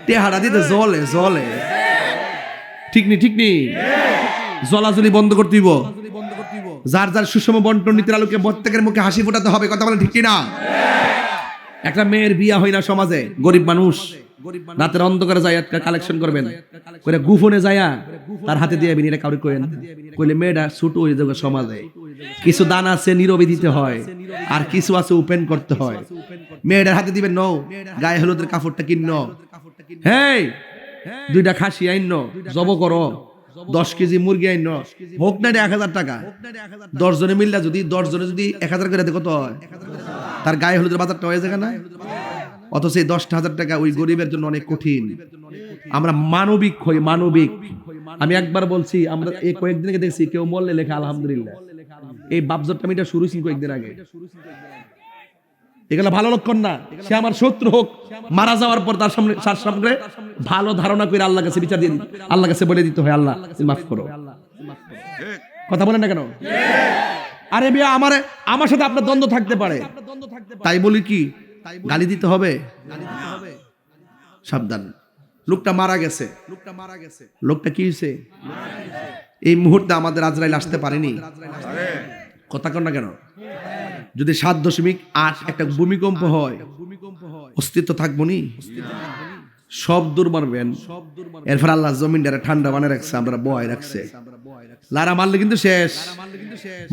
টেহারা দিতে জলে জলে। ঠিক নি জলাজলি বন্ধ করতে দিব। যার যার সুষম বন্টন নীতির আলোকে প্রত্যেকের মুখে হাসি ফোটাতে হবে। কথা বলেন ঠিক কিনা? একটা মেয়ের বিয়া হয় না সমাজে, গরিব মানুষ রাতের অন্ধকারে যায় কালেকশন করবেন করে, গুফনে যায়া তার হাতে দিয়ে এটা কাউরে কইলে মেয়েটা ছোট হয়ে যাবে। সমাজে কিছু দান আছে নীরবে দিতে হয়, আর কিছু আছে ওপেন করতে হয়। মেয়েটার হাতে দিবেন নও, গায়ে হলুদের কাপড়টা কিন্ন, হেই 2টা খাসি আইন, জব করো 10 কেজি মুরগি আইন, হোক না 1000 টাকা। 10 জনে মিললা যদি 10 জনে যদি 1000 করে কত হয়? তার গায়ে হলুদের বাজারটা হয়ে যায় না? অথচ এই 10,000 টাকা ওই গরিবের জন্য অনেক কঠিন। আমরা মানবিক হই, মানবিক। আমি একবার বলছি, আমরা এই কয়েকদিন আগে দেখছি কেউ মরলে লেখা আলহামদুলিল্লাহ। এই বাপজটটা মিটা শুরু ছিল কয়েকদিন আগে। এগুলো ভালো লক্ষণ না। সে আমার শত্রু হোক, মারা যাওয়ার পর তার সামনে ভালো ধারণা করে আল্লাহর কাছে বিচার দিয়ে, আল্লাহর কাছে বলে দিতে হয় আল্লাহ মাফ করো। কথা বলেন না কেন? আরে বিয়া আমার সাথে আপনার দ্বন্দ্ব থাকতে পারে, তাই বলি কি গালি দিতে হবে? সাবধান। লোকটা মারা গেছে, লোকটা কি হয়েছে? এই মুহূর্তে আমাদের আজরাইল আসতে পারেনি। কথা কন না কেন? যদি 7.8 একটা ভূমিকম্প হয়, অস্তিত্ব থাকবো নি? সব দূর মারবেন। এরপর আল্লাহ জমিনটারে ঠান্ডা বানিয়ে রাখছে, আমরা বয় রাখছে। লারা মারলে কিন্তু শেষ।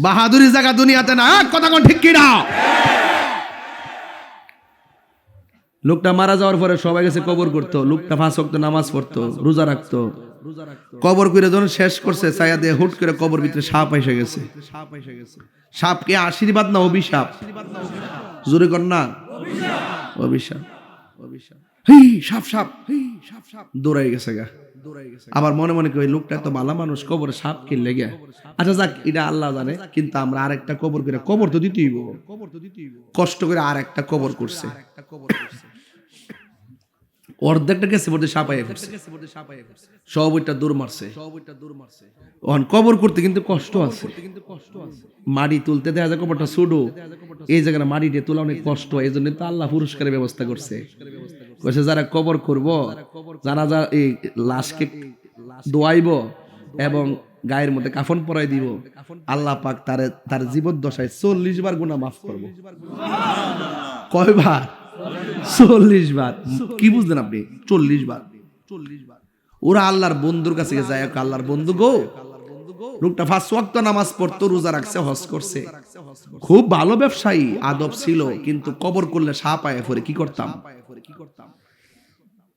বাহাদুরি জায়গা দুনিয়াতে না। কথা কোন ঠিক কিনা? লোকটা মারা যাওয়ার পরে সবাই গেছে কবর করতো। লোকটা 5 ওয়াক্ত নামাজ পড়তো, রোজা রাখতো। কবর করে যখন শেষ করছে, ছায়া দিয়ে হুট করে কবর ভিতরে সাপ এসে গেছে। সাপ কে আশীর্বাদ না অভিশাপ? জোরে কর না, অভিশাপ। সাপ সাপ সাপ দৌড়াই গেছে গা। আবার মনে মনে কই লোকটা তো ভালো মানুষ, কবরে সাপ কিনলে গে। আচ্ছা যাক, এটা আল্লাহ জানে। কিন্তু আমরা আরেকটা কবর করে, কবর তো দিতেই কষ্ট করে আরেকটা কবর করছে। অর্ধেকটা গেছে বলতে সাপাইয়া করছে, সব ওইটা দূর মারছে। কবর করতে কিন্তু কষ্ট আছে। মাটি তুলতে দেখা যায় কবরটা ছোট, এই জায়গায় মাটি দিয়ে তোলা অনেক কষ্ট। এই জন্য তো আল্লাহ পুরস্কারের ব্যবস্থা করছে। যারা কবর করব, যারা এই লাশকে দোয়াইব এবং গায়ের মধ্যে কাফন পরাই দিব, আল্লাহ পাক তার জীবদ্দশায় 40 বার গুনাহ মাফ করব। কয়বার? 40 বার। কি বুঝলেন আপনি? 40 বার। ওরা আল্লাহর বন্ধুর কাছে যায়, আল্লাহর বন্ধু গো, লোকটা 5 ওয়াক্ত নামাজ পড়তো, রোজা রাখছে, হজ করছে, খুব ভালো ব্যবসায়ী, আদব ছিল, কিন্তু কবর করলে সাপ আয়ে পড়ে, কি করতাম?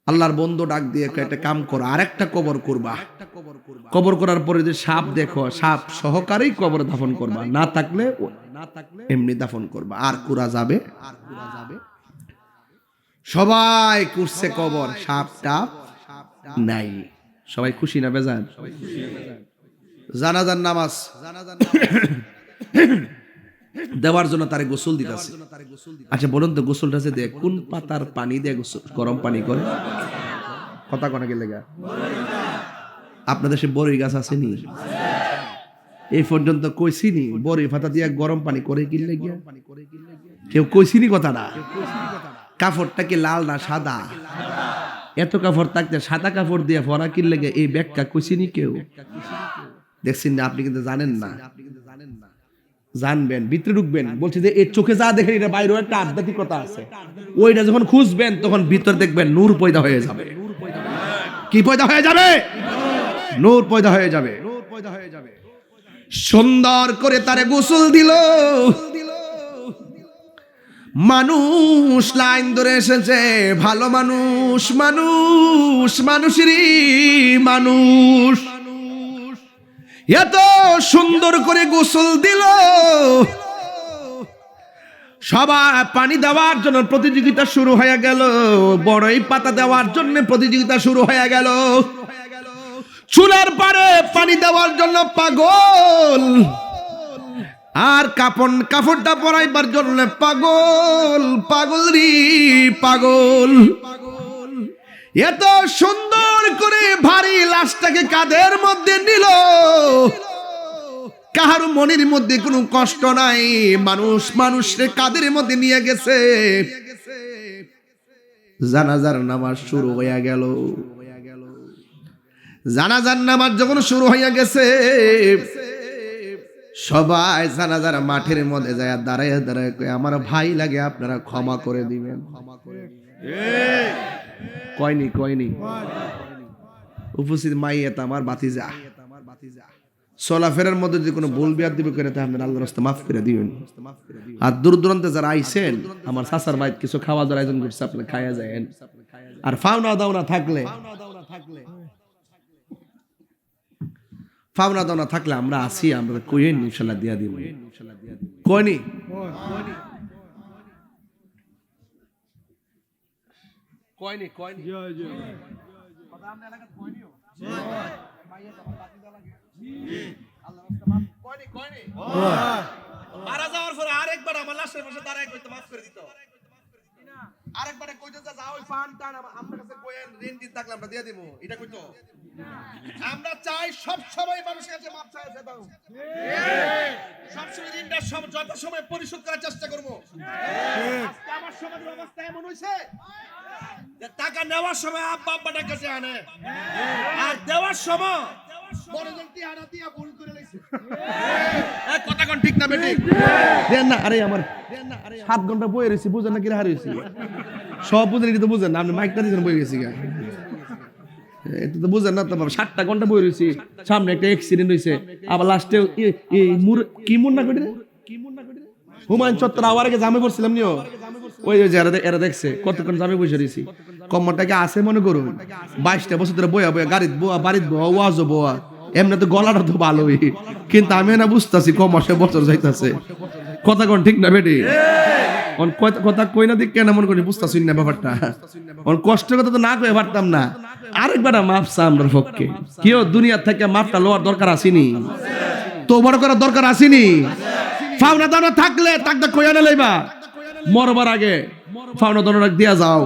আল্লাহর বন্ধু ডাক দিয়ে একটা কাম করো, আরেকটা কবর করবা, কবর করার পরে যে সাপ দেখো, সাপ সহকারেই কবর দাফন করবা, না থাকলে এমনি দাফন করবা, আর কুরা যাবে। সবাই করছে কবর, সাপ টাপ নাই, সবাই খুশি না বেজান? জানাজার নামাজ দেওয়ার জন্য তারে গোসল দিতেছে। আচ্ছা বলুন তো, গোসলটা যে দেয় কোন পাতার পানি দিয়ে গোসল? গরম পানি করে। কথা কোনা গেলে গা, আপনাদের সে বড়ই গাছ আসেনি? এই পর্যন্ত কইছিনি বড়ই পাতা দিয়ে গরম পানি করে কিনলে গিয়া? কেউ কইছিনি কথাটা? কাপড়টা কি লাল না সাদা? এত কাপড় থাকতে সাদা কাপড় দিয়ে ভরা কিনলে গিয়ে এই ব্যাগটা কইছিনি কেউ? দেখছেন না? আপনি কিন্তু জানেন না, জানবেন, ভিতরে ঢুকবেন, বলছে যে এই চোখে যা দেখেন এটা বাইরে একটা আধ্যাত্মিকতা আছে, ওইটা যখন খুঁজবেন তখন ভিতর দেখবেন নূর পয়দা হয়ে যাবে। কি পয়দা হয়ে যাবে? নূর পয়দা হয়ে যাবে। সুন্দর করে তারে গোসল দিল। মানুষ লাইন ধরে এসেছে, ভালো মানুষ, মানুষ মানুষেরই মানুষ, এত সুন্দর করে গোসল দিল। সবাই পানি দেওয়ার জন্য প্রতিযোগিতা শুরু হয়ে গেল, বড়ই পাতা দেওয়ার জন্য প্রতিযোগিতা শুরু হয়ে গেল, চুলার পারে পানি দেওয়ার জন্য পাগল, আর কাপড়টা পরাইবার জন্য পাগল, পাগল রে পাগল। এত সুন্দর করে ভারী লাশটাকে কাঁধের মধ্যে নিল, কাহার মনের মধ্যে কোনো কষ্ট নাই, মানুষের কাঁধের মধ্যে নিয়ে গেছে। জানাজার নামাজ শুরু হয়ে গেল। জানাজার নামাজ যখন শুরু হয়ে গেছে, সবাই জানাজার মাঠের মধ্যে যায় দাঁড়ায় দাঁড়ায় কয়, আমার ভাই লাগে, আপনারা ক্ষমা করে দিবেন। কয়নি উপস্থিত মাইয়াত আমার বাতিজা, চলাফেরার মধ্যে যদি কোনো ভুল বিয়াদ দিবে করে, তাহলে আল্লাহর রাস্তা মাফ করে দিবেন। আর দূর দূরান্তে যারা আইছেন, আমার চাচার ভাই কিছু খাওয়া দাওয়ার আয়োজন করছে, আপনি খাইয়া যায়েন। আর ফাওনা দাওনা থাকলে আমরা আসি, আমরা কইন ইনশাআল্লাহ দিয়া দিব। কয়নি? মারা যাওয়ার পরে আরেকবার আমার লাশের পাশে দাঁড়ায় কইতে মাফ করে দিত, আরেকবার কইতে যা ওই ফান টান আপনার কাছে কইেন, ঋণ দিন থাকলে আমরা দিয়ে দেব, এটা কইতো। আমরা চাই সব সময় মানুষের কাছে মাফ চাইতে দাও, সব সময় ঋণটা যত সময় পরিশোধ করার চেষ্টা করব। আজকে আমার সমাজের অবস্থা এমন হইছে যে টাকা নেওয়ার সময় আব্বাটার কাছে আনে, আর দেওয়ার সময় বড়জন টিহারা দিয়া ভুল করে লাইছে। এই কথা কোন ঠিক না বেটি? দেন না, আরে আমার 7 ঘন্টা বই রইছি, বুঝেন না কি হারিয়েছি? সব বুঝেন, এটা তো বুঝেন না, আপনি মাইকটা দিছেন বই গেছি গা, এটা তো বুঝেন না তো। 7টা ঘন্টা বই রইছি, সামনে একটা অ্যাক্সিডেন্ট হইছে, আবার লাস্টে কি মুন্না কইরে হুমায়ুন চত্বর আওয়ার আগে জামে পড়ছিলাম নিও, ওই যে এরা দেখছে কতক্ষণ জামে বসে রইছি। কম্মরটাকে আছে মনে করুন, 22টা বছর ধরে বয়া বাড়িত বোয়া ওয়াজ বোয়া, এমনি তো গলাটা তো ভালোই, কিন্তু আমি না বুঝতেছি কমাসে বছর যাইতেছে। কথা কোন ঠিক না বেটি? কথা কই না দিক কেন মনে করি বুঝতেছি না ব্যাপারটা। কষ্টের কথা তো না কয়ে পারতাম না, আরেকবার মাফ চা আমরার পক্ষে। কেউ দুনিয়ার থেকে মাফটা লওয়ার দরকার আসেনি, তো বড় করার দরকার আসেনি। ফাওনা দানা থাকলে তাকদা কইয়া না লইবা, মরবার আগে ফাওনা দানা দিয়া যাও।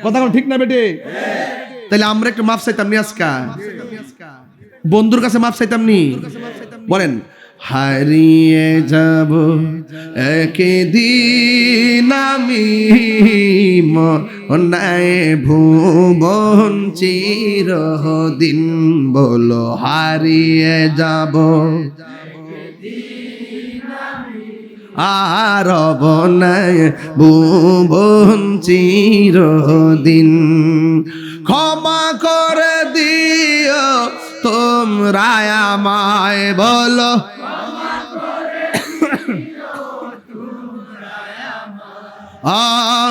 কথা কোন ঠিক না বেটি? তাহলে আমরা একটু মাফ চাইতাম নি আজকা, বন্ধুর কাছে মাফ চাইতাম নি? বলেন হারিয়ে যাব একদিন আমি মনায় ভুবন চিরদিন বলো হারিয়ে যাব আর বনায় ভুবন চিরদিন ক্ষমা করে দিও তোমরা আমায় বলো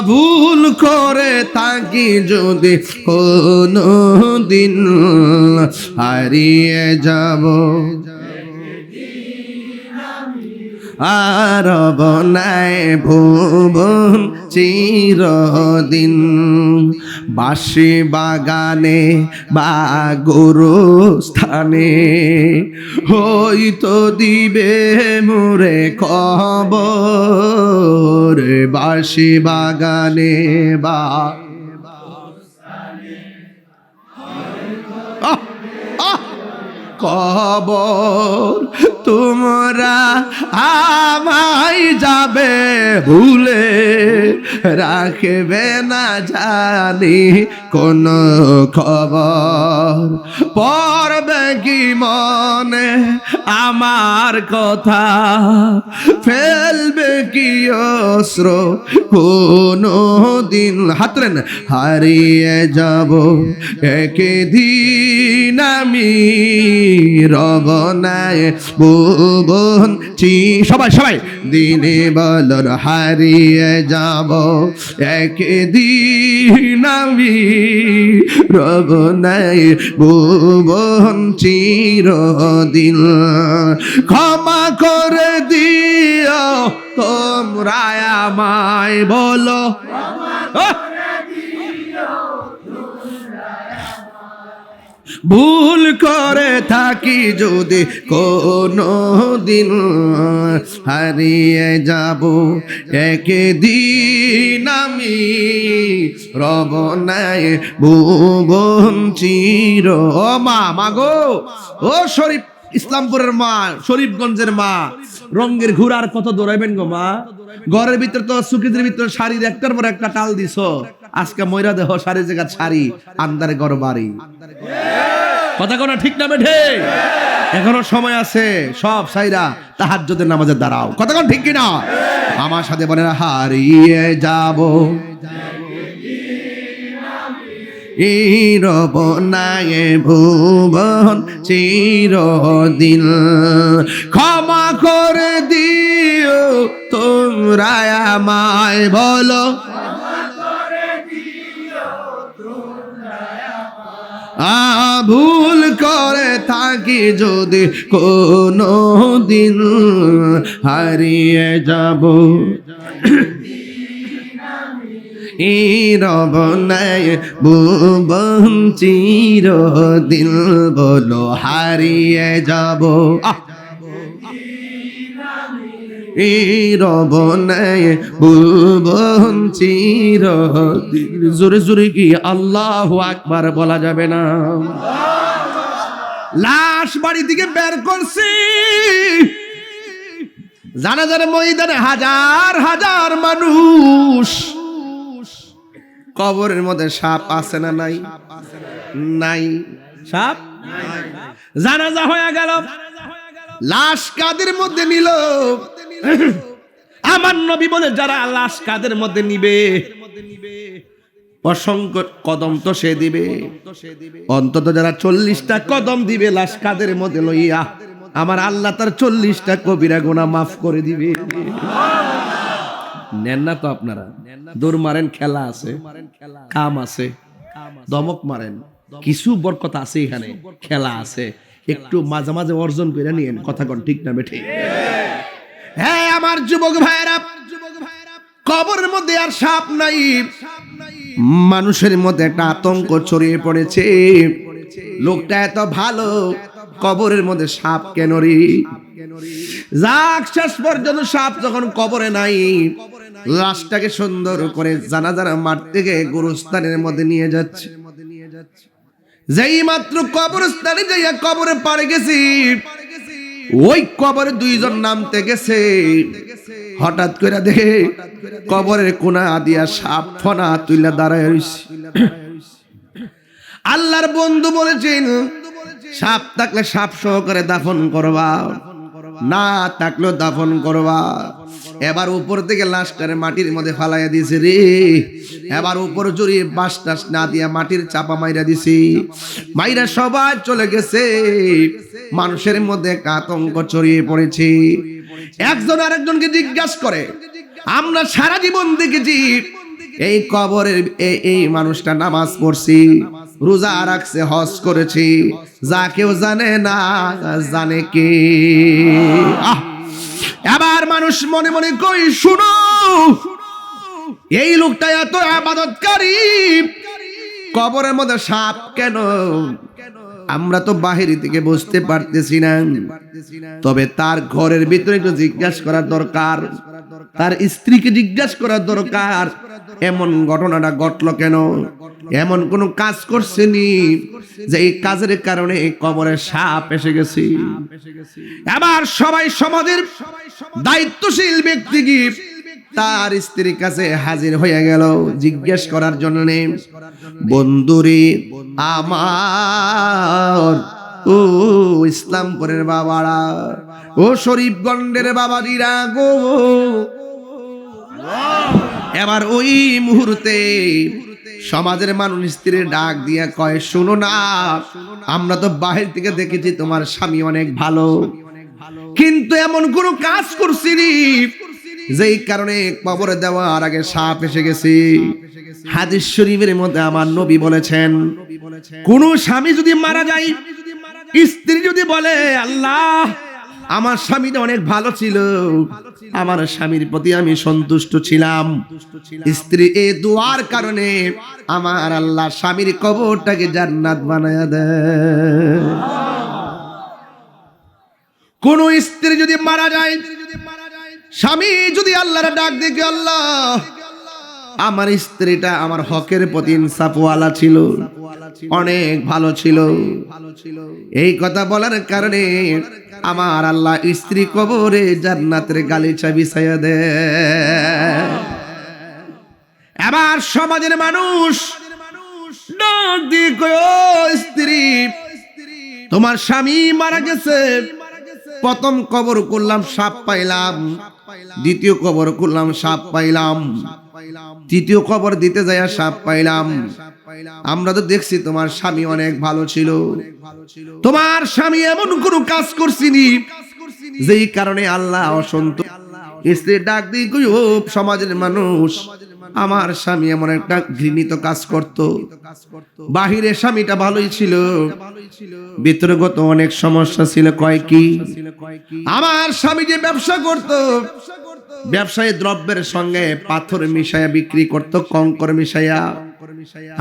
ভুল করে থাকি যদি কোনো দিন হারিয়ে যাব আর বনায় ভুবন চিরদিন বাঁশি বাগানে বা গোরস্থানে হয়তো দিবে মোরে খবর বাঁশি বাগানে বা কবর তোমরা আমায় যাবে ভুলে রাখবে না জানি কোন খবর পড়বে কি মনে আমার কথা ফেলবে কি অস্ত্র কোনো দিন হাতরেন হারিয়ে যাব একদিন আমি রবনায় ভুবন সবাই সবাই দিনে বলর হারিয়ে যাব একদিন আমি রবনায় ভুবন চিরদিন ক্ষমা করে দিও তোমরা আমায় বলো ভুল করে থাকি যদি কোনো দিন হারিয়ে যাব একদিন আমি রবনায় ভুবন চির ও মা মাগো ও শরীফ ইসলামপুরের মা শরীফগঞ্জের মা রঙের ঘুরার কত দৌড়াইবেন গো মা ঘরের ভিতর তো সুকিদের ভিতর শাড়ির একটার পর একটা টাল দিছো আজকে ময়রা দেহ শাড়ি জায়গা ছাড়ি আন্দারে ঘর বাড়ি কথা কোন ঠিক না বেঠে এখনো সময় আছে সব সাইরা তাহাজ্জুদের নামাজে দাঁড়াও কথা কোন ঠিক কিনা আমার সাথে বলে হারিয়ে যাব রবনায় ভুবন চিরদিন ক্ষমা করে দিও তোমরা আমায় বলো ভুল করে থাকি যদি কোনো দিন হারিয়ে যাব রবনায় ভুবন চিরদিন বলো হারিয়ে যাব রবনায় ভুবন চিরদিন জোরে জোরে কি আল্লাহু আকবার বলা যাবে না লাশ বাড়ি থেকে বের করছি জানাজার ময়দানে হাজার হাজার মানুষ কবরের মধ্যে সাপ আছে না নাই নাই সাপ জানাজা হয়ে গেল লাশ কাদের মধ্যে নিল আমার নবী বলে যারা লাশ কাদের মধ্যে নিবে অসংখ্য কদম তো সে দিবে অন্তত যারা 40টা কদম দিবে লাশ কাদের মধ্যে লইয়া আমার আল্লাহ তার 40টা কবিরা গুনাহ মাফ করে দিবে নেন না তো আপনারা দৌড় মারেন খেলা আছে কাম আছে দমক মারেন কিছু বরকত আছে এখানে খেলা আছে একটু মাঝে মাঝে অর্জন করে নিয়েন কথা কোন ঠিক না বেঠে হ্যাঁ আমার যুবক ভাইরা কবরের মধ্যে আর সাপ নাই মানুষের মধ্যে একটা আতঙ্ক ছড়িয়ে পড়েছে লোকটা এত ভালো কবরের মধ্যে সাপ কেন রে যাক শেষ পর্যন্ত সাপ যখন কবরে নাই লাশটাকে সুন্দর করে জানাজার মাঠ থেকে গোরস্থানের মধ্যে নিয়ে যাচ্ছে যেই মাত্র কবরস্থানে যাইয়া কবরে পাড়ে গেছি ওই কবরে দুইজন নামতে গেছে, হঠাৎ করে দেখে কবরের কোনা দিয়া সাপ ফনা তুইলা দাঁড়ায় রইছে। আল্লাহর বন্ধু বলেছেন সাপ থাকলে সাপ সহকারে দাফন করবা, না থাকলেও দাফন করবা। এবার উপর থেকে লাশটারে মাটির মধ্যে ফালাইয়া দিছে রে। এবার উপর জড়িয়ে বাঁশ টাস না দিয়া মাটির চাপা মাইরা দিছি। মাইরা সবাই চলে গেছে। মানুষের মধ্যে একটা আতঙ্ক ছড়িয়ে পড়েছে। একজন আরেকজনকে জিজ্ঞাসা করে, আমরা সারা জীবন দেখেছি এই কবরের এই মানুষটা নামাজ পড়ছি, রোজা রাখছে, হজ করেছি, যা কেউ জানে না জানে কে? এবার মানুষ মনে মনে কই, শুনো, এই লোকটা এত ইবাদতকারী, কবরের মধ্যে সাপ কেন? আমরা তো বাহির থেকে বুঝতে পারতেছি না, তবে তার ঘরের ভিতরে একটু জিজ্ঞাসা করার দরকার, তার স্ত্রীকে জিজ্ঞাসা করার দরকার, এমন ঘটনাটা ঘটলো কেন? এমন কোন কাজ করছেনি যে এই কাজের কারণে কবরে সাপ এসে গেছে? এবার সবাই সমাজের দায়িত্বশীল ব্যক্তি কি তার স্ত্রীর কাছে হাজির হয়ে গেল জিজ্ঞেস করার জন্য। বন্ধুরে আমার, ও ইসলামপুরের বাবারা, ও শরীফগঞ্জের বাবাজিরা গো, এবার ওই মুহূর্তে সমাজের মানুষ স্ত্রীর ডাক দিয়া কয়, শুনো না, আমরা তো বাহির থেকে দেখেছি তোমার স্বামী অনেক ভালো, কিন্তু এমন কোন কাজ করছিনি যেই কারণে কবরে দেওয়ার আগে সাপ এসে গেছে। হাদিস শরীফের মধ্যে আমার নবী বলেছেন, কোন স্বামী যদি মারা যায়, স্ত্রী যদি বলে, আল্লাহ আমার স্বামীটা অনেক ভালো ছিল, আমার স্বামীর প্রতি আমি সন্তুষ্ট ছিলাম, স্ত্রী এই দোয়ার কারণে আমার আল্লাহ স্বামীর কবরটাকে জান্নাত বানায়া দেয়। কোন স্ত্রী যদি মারা যায়, স্বামী যদি আল্লাহর ডাক দেখে, আল্লাহ আমার স্ত্রীটা আমার হকের প্রতি ইনসাফওয়ালা ছিল, অনেক ভালো ছিল, এই কথা বলার কারণে আমার আল্লাহ স্ত্রী কবরে জান্নাতের গালিচা বিছাইয়া দেয়। এবার সমাজের মানুষ ডাক দিয়ে কয়, ও স্ত্রী, তোমার স্বামী মারা গেছে, প্রথম কবর করলাম সাপ পাইলাম, দ্বিতীয় কবর করলাম সাপ পাইলাম, তৃতীয় কবর দিতে যায় সাপ পাইলাম। আমরা তো দেখছি তোমার স্বামী অনেক ভালো ছিল, তোমার স্বামী এমন কোন কাজ করছিনি যেই কারণে আল্লাহ অসন্তুষ্ট। স্ত্রী ডাক দিয়ে কই, ও সমাজের মানুষ, আমার স্বামী এমন একটা ঘৃণিত কাজ করত, বাহিরে স্বামীটা ভালোই ছিল, ভিতরগত অনেক সমস্যা ছিল। কয় কি? আমার স্বামী যে ব্যবসা করত, ব্যবসায়ী দ্রব্যের সঙ্গে পাথর মিশাইয়া বিক্রি করত, কঙ্কর মিশাইয়া।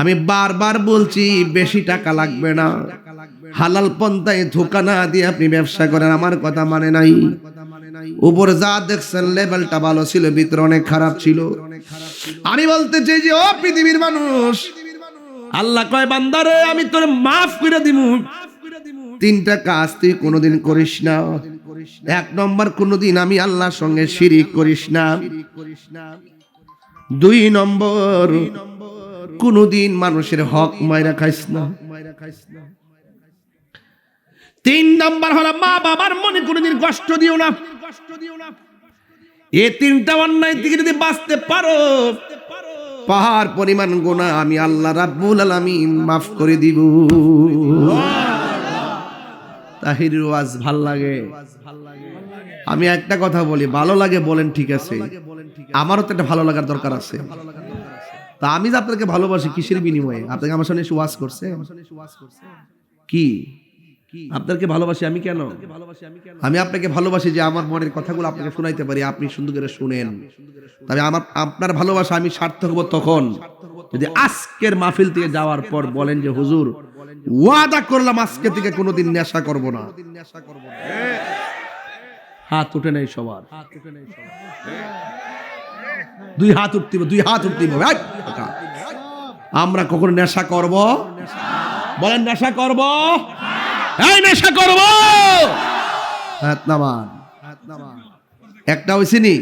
আমি বারবার বলছি বেশি টাকা লাগবে না, হালাল পন্থায় ধোঁকা না দিয়ে আপনি ব্যবসা করেন, আমার কথা মানে নাই। উপর যা দেখছেন লেভেলটা ভালো ছিল, ভিতরে অনেক খারাপ ছিল। আমি বলতে চাই যে, ও পৃথিবীর মানুষ, আল্লাহ কয়, বান্দারে আমি তোর মাফ করে দিব, তিনটা কাজ তুই কোনোদিন করিস না। এক নম্বর, কোনোদিন আমি আল্লাহর সঙ্গে শিরিক করিস না। দুই নম্বর, কোনোদিন মানুষের হক মাইরা খাইস না। তিন নম্বর হলো, মা বাবার মনে কোনোদিন কষ্ট দিও না। এই তিনটা অন্যায় থেকে যদি বাঁচতে পারো, পাহাড় পরিমাণ গুনাহ আমি আল্লাহ রাব্বুল আলামিন মাফ করে দিব। তাহিরের ওয়াজ ভাল লাগে? আমি একটা কথা বলি, ভালো লাগে বলেন, ঠিক আছে, আমারও তো একটা ভালো লাগার দরকার আছে। তা আমি যে আপনাকে ভালোবাসি কিসের বিনিময়ে? আপনাকে আমার সামনে এসে ওয়াজ করছে কি? আপনাকে ভালোবাসি আমি কেন? আমি আপনাকে ভালোবাসি যে আমার মনের কথাগুলো আপনাকে শোনাইতে পারি, আপনি সুন্দর করে শুনেন। তবে আপনার ভালোবাসা আমি সার্থক হব তখন যদি আজকের মাহফিল থেকে যাওয়ার পর বলেন যে, হুজুর ওয়াদা করলাম আজকে থেকে কোনোদিন নেশা করব না। হাত উঠে নেই সবার, দুই হাত উঠতিব, দুই হাত উঠতিব। আমরা কখনো নেশা করব? বলেন নেশা করব? এই নেশা করব? হাত নামান। একটা হইছিনি,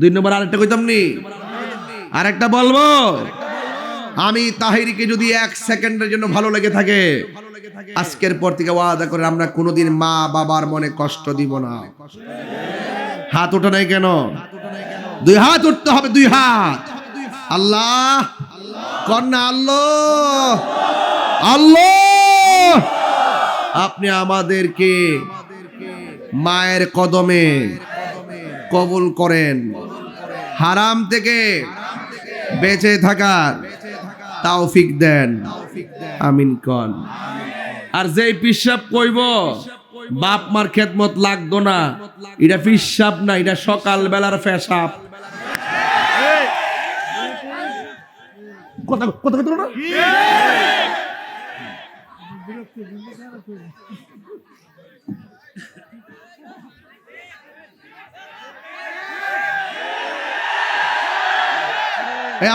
2 নম্বর আরেকটা কইতাম নি, আরেকটা বলবো। আমি তাহিরিকে যদি 1 সেকেন্ডের জন্য ভালো লেগে থাকে, আজকের পর থেকে ওয়াদা করে আমরা কোনোদিন মা বাবার মনে কষ্ট দিব না। হাত ওঠা নাই কেন? 2 হাত উঠতে হবে, 2 হাত। আল্লাহ কন্যা, আল্লাহ আল্লাহ, আপনি আমাদেরকে মায়ের কদমে কবুল করেন, হারাম থেকে বেঁচে থাকার তৌফিক দেন, আমিন কন। আর যেই পিশাব কইব বাপ মার খেদমত লাগতো না, এটা পিশাব না, এটা সকাল বেলার পেশাব। কথা কথা কথা না।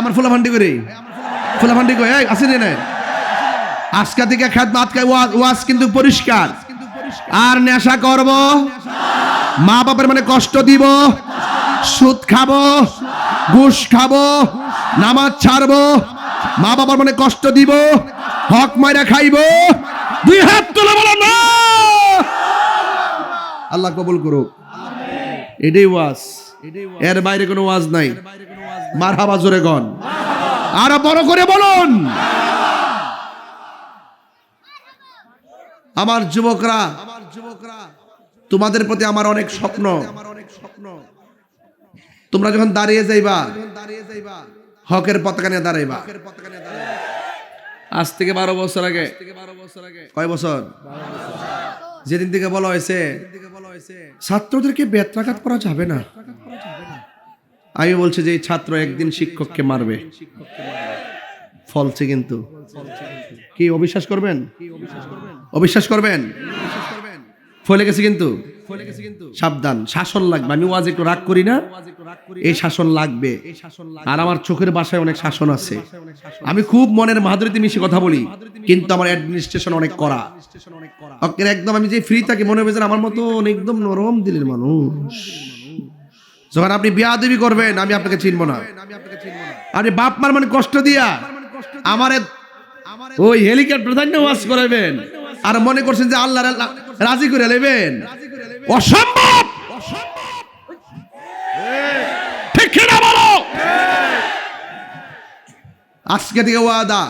আমার ফুলাফান্ডি করে, ফুলাফান্ডি করে আসেনি না। আজকে থেকে খেদমত ওয়াজ কিন্তু পরিষ্কার। আর নেশা করব, মা বাবার মানে কষ্ট দিব, সুদ খাবো, ঘুষ খাবো, নামাজ ছাড়বো, মা বাবার মানে কষ্ট দিব, হক মাইরা খাইবো। 2 হাত তুলে বলো না। আল্লাহ কবুল করুক। এটাই ওয়াজ, এর বাইরে কোনো ওয়াজ নাই। মারহাবা জোরে গন, আরো বড় করে বলুন। আমার যুবকরা, তোমাদের প্রতি আমার অনেক স্বপ্ন। তোমরা যখন দাঁড়িয়ে যাইবা, হকের পতাকা নিয়ে দাঁড়াইবা। আজ থেকে 12 বছর আগে, কয় বছর? যেদিন থেকে বলা হয়েছে ছাত্রদেরকে বেত্রাঘাত করা যাবে না, আমি বলছি যে এই ছাত্র একদিন শিক্ষককে মারবে। ফলছে কিন্তু। কি অবিশ্বাস করবেন? অবিশ্বাস করবেন? ফলে গেছে কিন্তু। সাবধান, শাসন লাগবে। আমি ওয়াজ একটু রাগ করি না, এই শাসন লাগবে। আর আমার চোখের বাসায় অনেক শাসন আছে। আমি খুব মনের মাধুরীতে মিশে কথা বলি, কিন্তু আমার অ্যাডমিনিস্ট্রেশন অনেক করা। একদম আমি যে ফ্রি থাকি মনে হবে যে আমার মতো একদম নরম দিলের মানুষ। যখন আপনি বিয়াদবি করবেন, আমি আপনাকে চিনব না। আপনি বাপ মার মানে কষ্ট দিয়া আমারে ওই হেলিকপ্টার ধান্য ওয়াজ করাবেন, আর মনে করছেন যে আল্লাহ রাজি করে নেবেন। অসম্ভব। ঠিক কিনা বলো? আজকে থেকে ওয়াদা,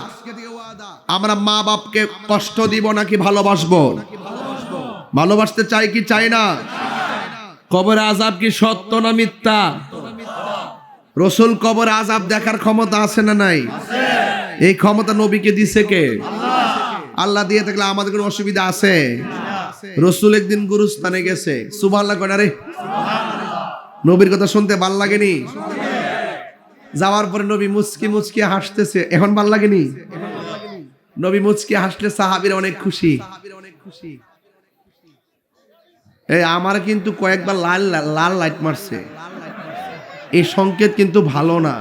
আমরা মা বাপকে কষ্ট দিব নাকি ভালোবাসবো? ভালোবাসতে চাই কি চাই না? কবরে আযাব কি সত্য না মিথ্যা? রাসূল কবরে আযাব দেখার ক্ষমতা আছে না নাই? এই ক্ষমতা নবীকে দিছে কে? আল্লাহ দিয়ে থাকলে আমাদের কোনো অসুবিধা আছে? রাসূল একদিন গুরুস্থানে গেছে, সুবহানাল্লাহ কয় না রে? নবীর কথা শুনতে ভাল লাগেনি? যাওয়ার পরে নবী মুচকি মুচকি হাসতেছে, এখন ভাল লাগেনি? নবী মুচকি হাসলে সাহাবীরা অনেক খুশি। এই আমার কিন্তু কয়েকবার লাল লাল লাইট মারছে, এই সংকেত কিন্তু ভালো না।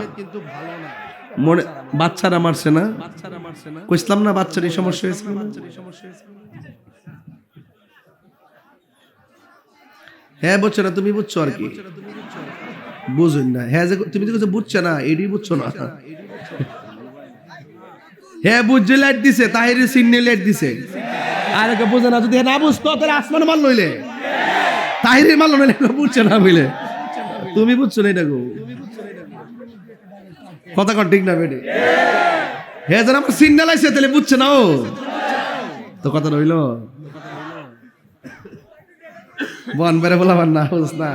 মনে বাচ্চারা মারছে না, কইছিলাম না বাচ্চার এই সমস্যা হয়েছে। হ্যাঁ বুঝছো না, তুমি বুঝছো আর কি বুঝুন না। হ্যাঁ যে তুমি তো বুঝছো না, এডি বুঝছো না। হ্যাঁ বুঝছে লাইট দিছে, তাহিরের সিগন্যাল লাইট দিছে। আর কে বুঝে না, যদি না বুঝতো তাহলে আসমান মাল লইলে, তাহিরের মাল লইলে বুঝছে না বলে। তুমি বুঝছো না এটা গো, কথা কর ঠিক না বেটে? হ্যাঁ যেন আমার সিগন্যাল আইছে তাহলে বুঝছে না ও তো কথা রইল। বনবারে বলাবার না বুঝ না।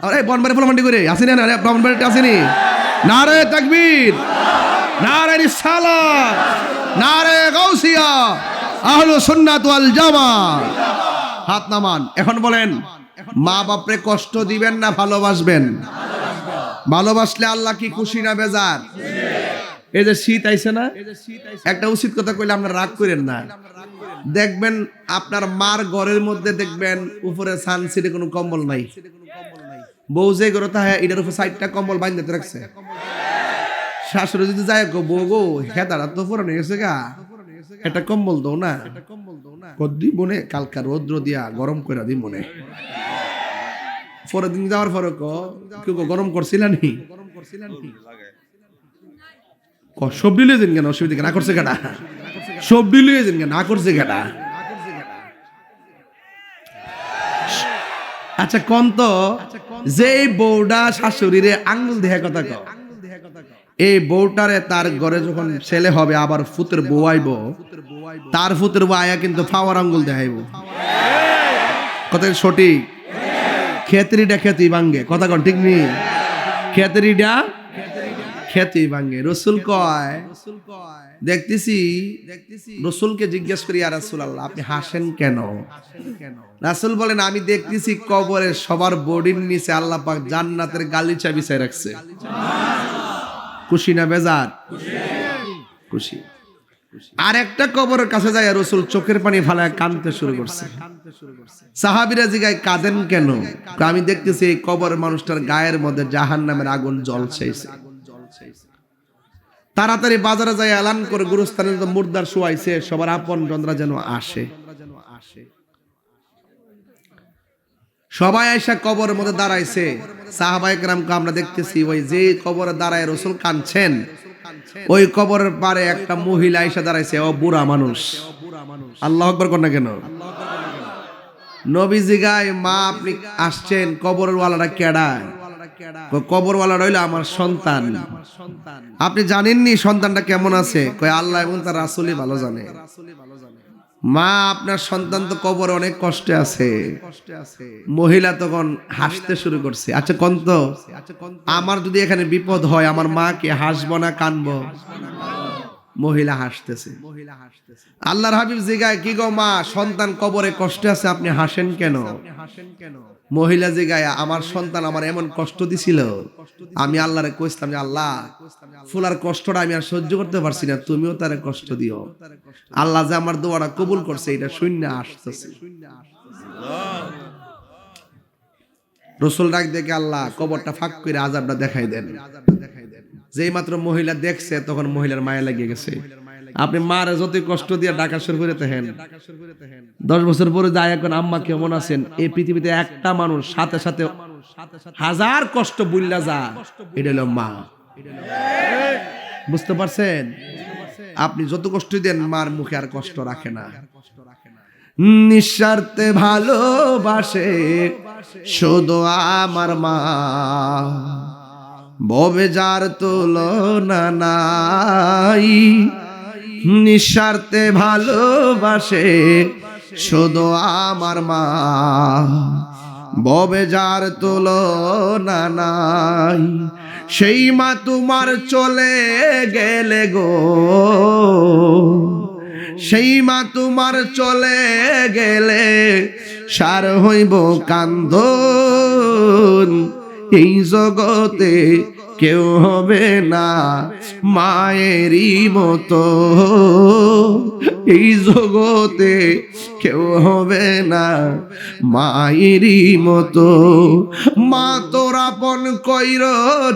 আরে বনবারে বলাবান্ডি করে আসেনি না? বনবারে আসেনি? নারে তাকবীর, নারে রিসালাত, নারে গাউসিয়া, আহলুস সুন্নাত ওয়াল জামাত। হাত নামান। এখন বলেন, মা বাপরে কষ্ট দিবেন না ভালোবাসবেন? ভালোবাসলে আল্লাহ কি খুশি না বেজার? এই যে শীত আইছে না, একটা উচিত কথা কইলে আপনারা রাগ করেন না। দেখবেন আপনার মার ঘরের মধ্যে দেখবেন উপরে সানসিটে কোনো কম্বল নাই। বউ যে ঘরে থাকে এটার উপর 4টা কম্বল বাঁধতে রাখছে। শাশুড়ি যদি যায় গো বউ গো হেদারা তো পুরানো গেছে গা, একটা কম্বল দাও না, কদ্দি মনে কালকা রৌদ্র দিয়া গরম করে দিই মনে, পরের দিন যাওয়ার পরে কেউ গরম করছিল নি, সব বিলিয়েছেন কেন, অসুবিধা না করছে কেটা, সব বিলিয়েছেন কেন, না করছে কেটা। আচ্ছা কোন তো যে বউডা শাশুড়িরে আঙ্গুল দেহে কথা কও, এই বউটারে তার ঘরে যখন ছেলে হবে আবার ফুতের বউ আইব, তার ফুতের বউ আয়া কিন্তু ফাওয়ার আঙ্গুল দেখাইব, কথা সঠিক? খেতরিটা খেতি ভাঙ্গে, কথা কন ঠিক নি? খেতরিটা খেতি ভাঙ্গে। রসুল কয় দেখতেছি, রসুলকে জিজ্ঞেস করি ইয়া রাসূলুল্লাহ আপনি হাসেন কেন? রাসূল বলেন আমি দেখতেছি কবরের সবার বডির নিচে আল্লাহ পাক জান্নাতের গালিচা বিছায় রাখছে। খুশি না বেজার? খুশি। আর একটা কবরের কাছে যায় রসুল চোখের পানি ফালায় কাঁদতে শুরু করছে। সাহাবীরা জিগায় কাঁদেন কেন? আমি দেখতেছি এই কবরের মানুষটার গায়ের মধ্যে জাহান্নামের আগুন জ্বলছে। তাড়াতাড়ি বাজারে যায় এলান করে গুরুস্থানে মুর্দার শোয়াইছে, সবার আপন জনরা যেন আসে। সবাই এসে কবরের মধ্যে দাঁড়াইছে। সাহাবায়ে কেরামকে আমরা দেখতেছি ওই যে কবরে দাঁড়ায় রসুল কাঁদছেন, ওই কবরের পারে একটা মহিলা এসে দাঁড়াইছে, ও বুড়া মানুষ। আল্লাহু আকবার কর না কেন? নবীজি গায় মা আপনি আসছেন, কবরের ওয়ালাটা কেডা? কবরওয়ালা রইল আমার সন্তান। আপনি জানেননি সন্তানটা কেমন আছে? কয় আল্লাহ এবং তার রাসূলই ভালো জানে। মা আপনার সন্তান তো কবরে অনেক কষ্টে আছে। মহিলা তখন হাসতে শুরু করছে। আচ্ছা কোন তো আমার যদি এখানে বিপদ হয় আমার মা কি হাসবো না কানবো? মহিলা হাসতেছে। আল্লাহর হাবিব জিগায় কি গো মা সন্তান কবরে কষ্টে আছে আপনি হাসেন কেন? মহিলা জিগায় আমার সন্তান আমার এমন কষ্ট দিছিল, আমি আল্লাহরে কইছিলাম যে আল্লাহ ফুলার কষ্টটা আমি আর সহ্য করতে পারছি না, তুমিও তারে কষ্ট দিও। আল্লাহ যে আমার দোয়াটা কবুল করছে এটা শূন্য আসতেছে। রসুল ডাক দেখে আল্লাহ কবরটা ফাঁক করে আযাবটা দেখাই দেন। যেই মাত্র মহিলা দেখছে তখন মহিলার মায়া লাগিয়ে গেছে। আপনি মারে যত কষ্ট দিয়ে ঢাকা শুরু করে তেহেন 10 বছর পরে যায় এখন আম্মা কেমন আছেন, এই পৃথিবীতে একটা মানুষ সাথে সাথে হাজার কষ্ট বুল্লা যা, এটা হলো মা। বুঝতে পারছেন? আপনি যত কষ্ট দেন মার মুখে আর কষ্ট রাখে না। নিঃস্বার্থে ভালোবাসে শুধু আমার মা, ভবে যার তুলনা নাই। নিঃস্বার্থে ভালোবাসে শুধু আমার মা, ভবে যার তুলনা নাই। সেই মা তোমার চলে গেলে গো, সেই মা তোমার চলে গেলে সার হইব কান্দন। এই জগতে কেউ হবে না মায়েরই মতো, এই জগতে কেউ হবে না মায়েরই মতো। মা তোর আপন কইর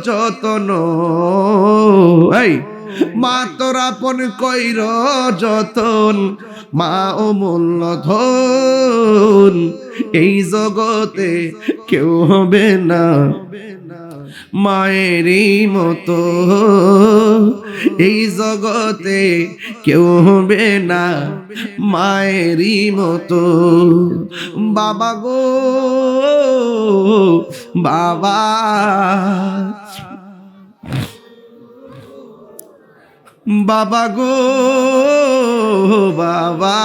যতন, এই মা তোর আপন কইর যতন, মা অমূল্য ধন। এই জগতে কেউ হবে না মায়েরই মতো, এই জগতে কেউ হবে না মায়েরই মতো। বাবা গো বাবা, বাবা গো বাবা,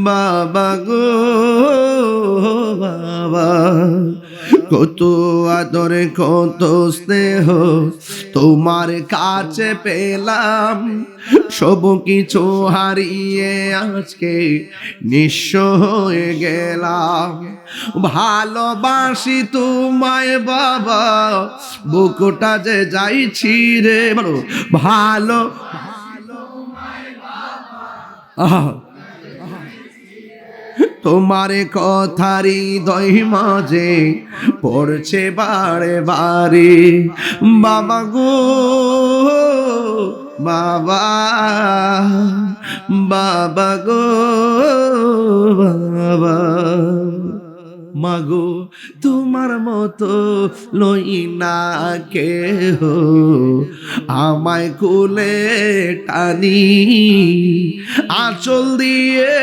বাবা গো বাবা। কত আদরে কত স্নেহ তোমার কাছে পেলাম, সব কিছু হারিয়ে আজকে নিঃস্ব হয়ে গেলাম। ভালোবাসি তোমায় বাবা, বুকটা যে যাইছি রে বলো ভালো। তোমার কথারি হৃদয় মাঝে পড়ছে বারে বারে। বাবা গো বাবা, বাবা গো বাবা, মাগো তোমার মতো লই না কেহ, আমায় কোলে টানি, আঁচল দিয়ে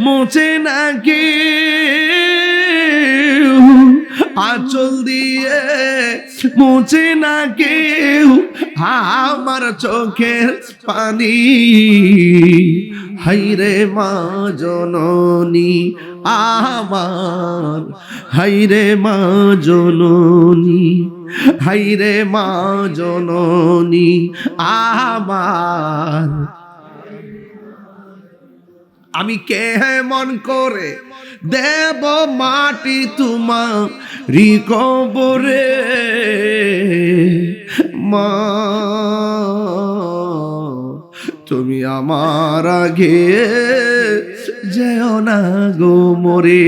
মুছে না কেউ, আঁচল দিয়ে মুছে না কেউ আমার চোখের পানি। হাইরে মা জননী আমার, হাইরে মা জননী, হাইরে মা জননী আমার, আমি কেমন করে দেব মাটি তোমারি কবরে, মা তুমি আমার আগে যেও না গো মরে।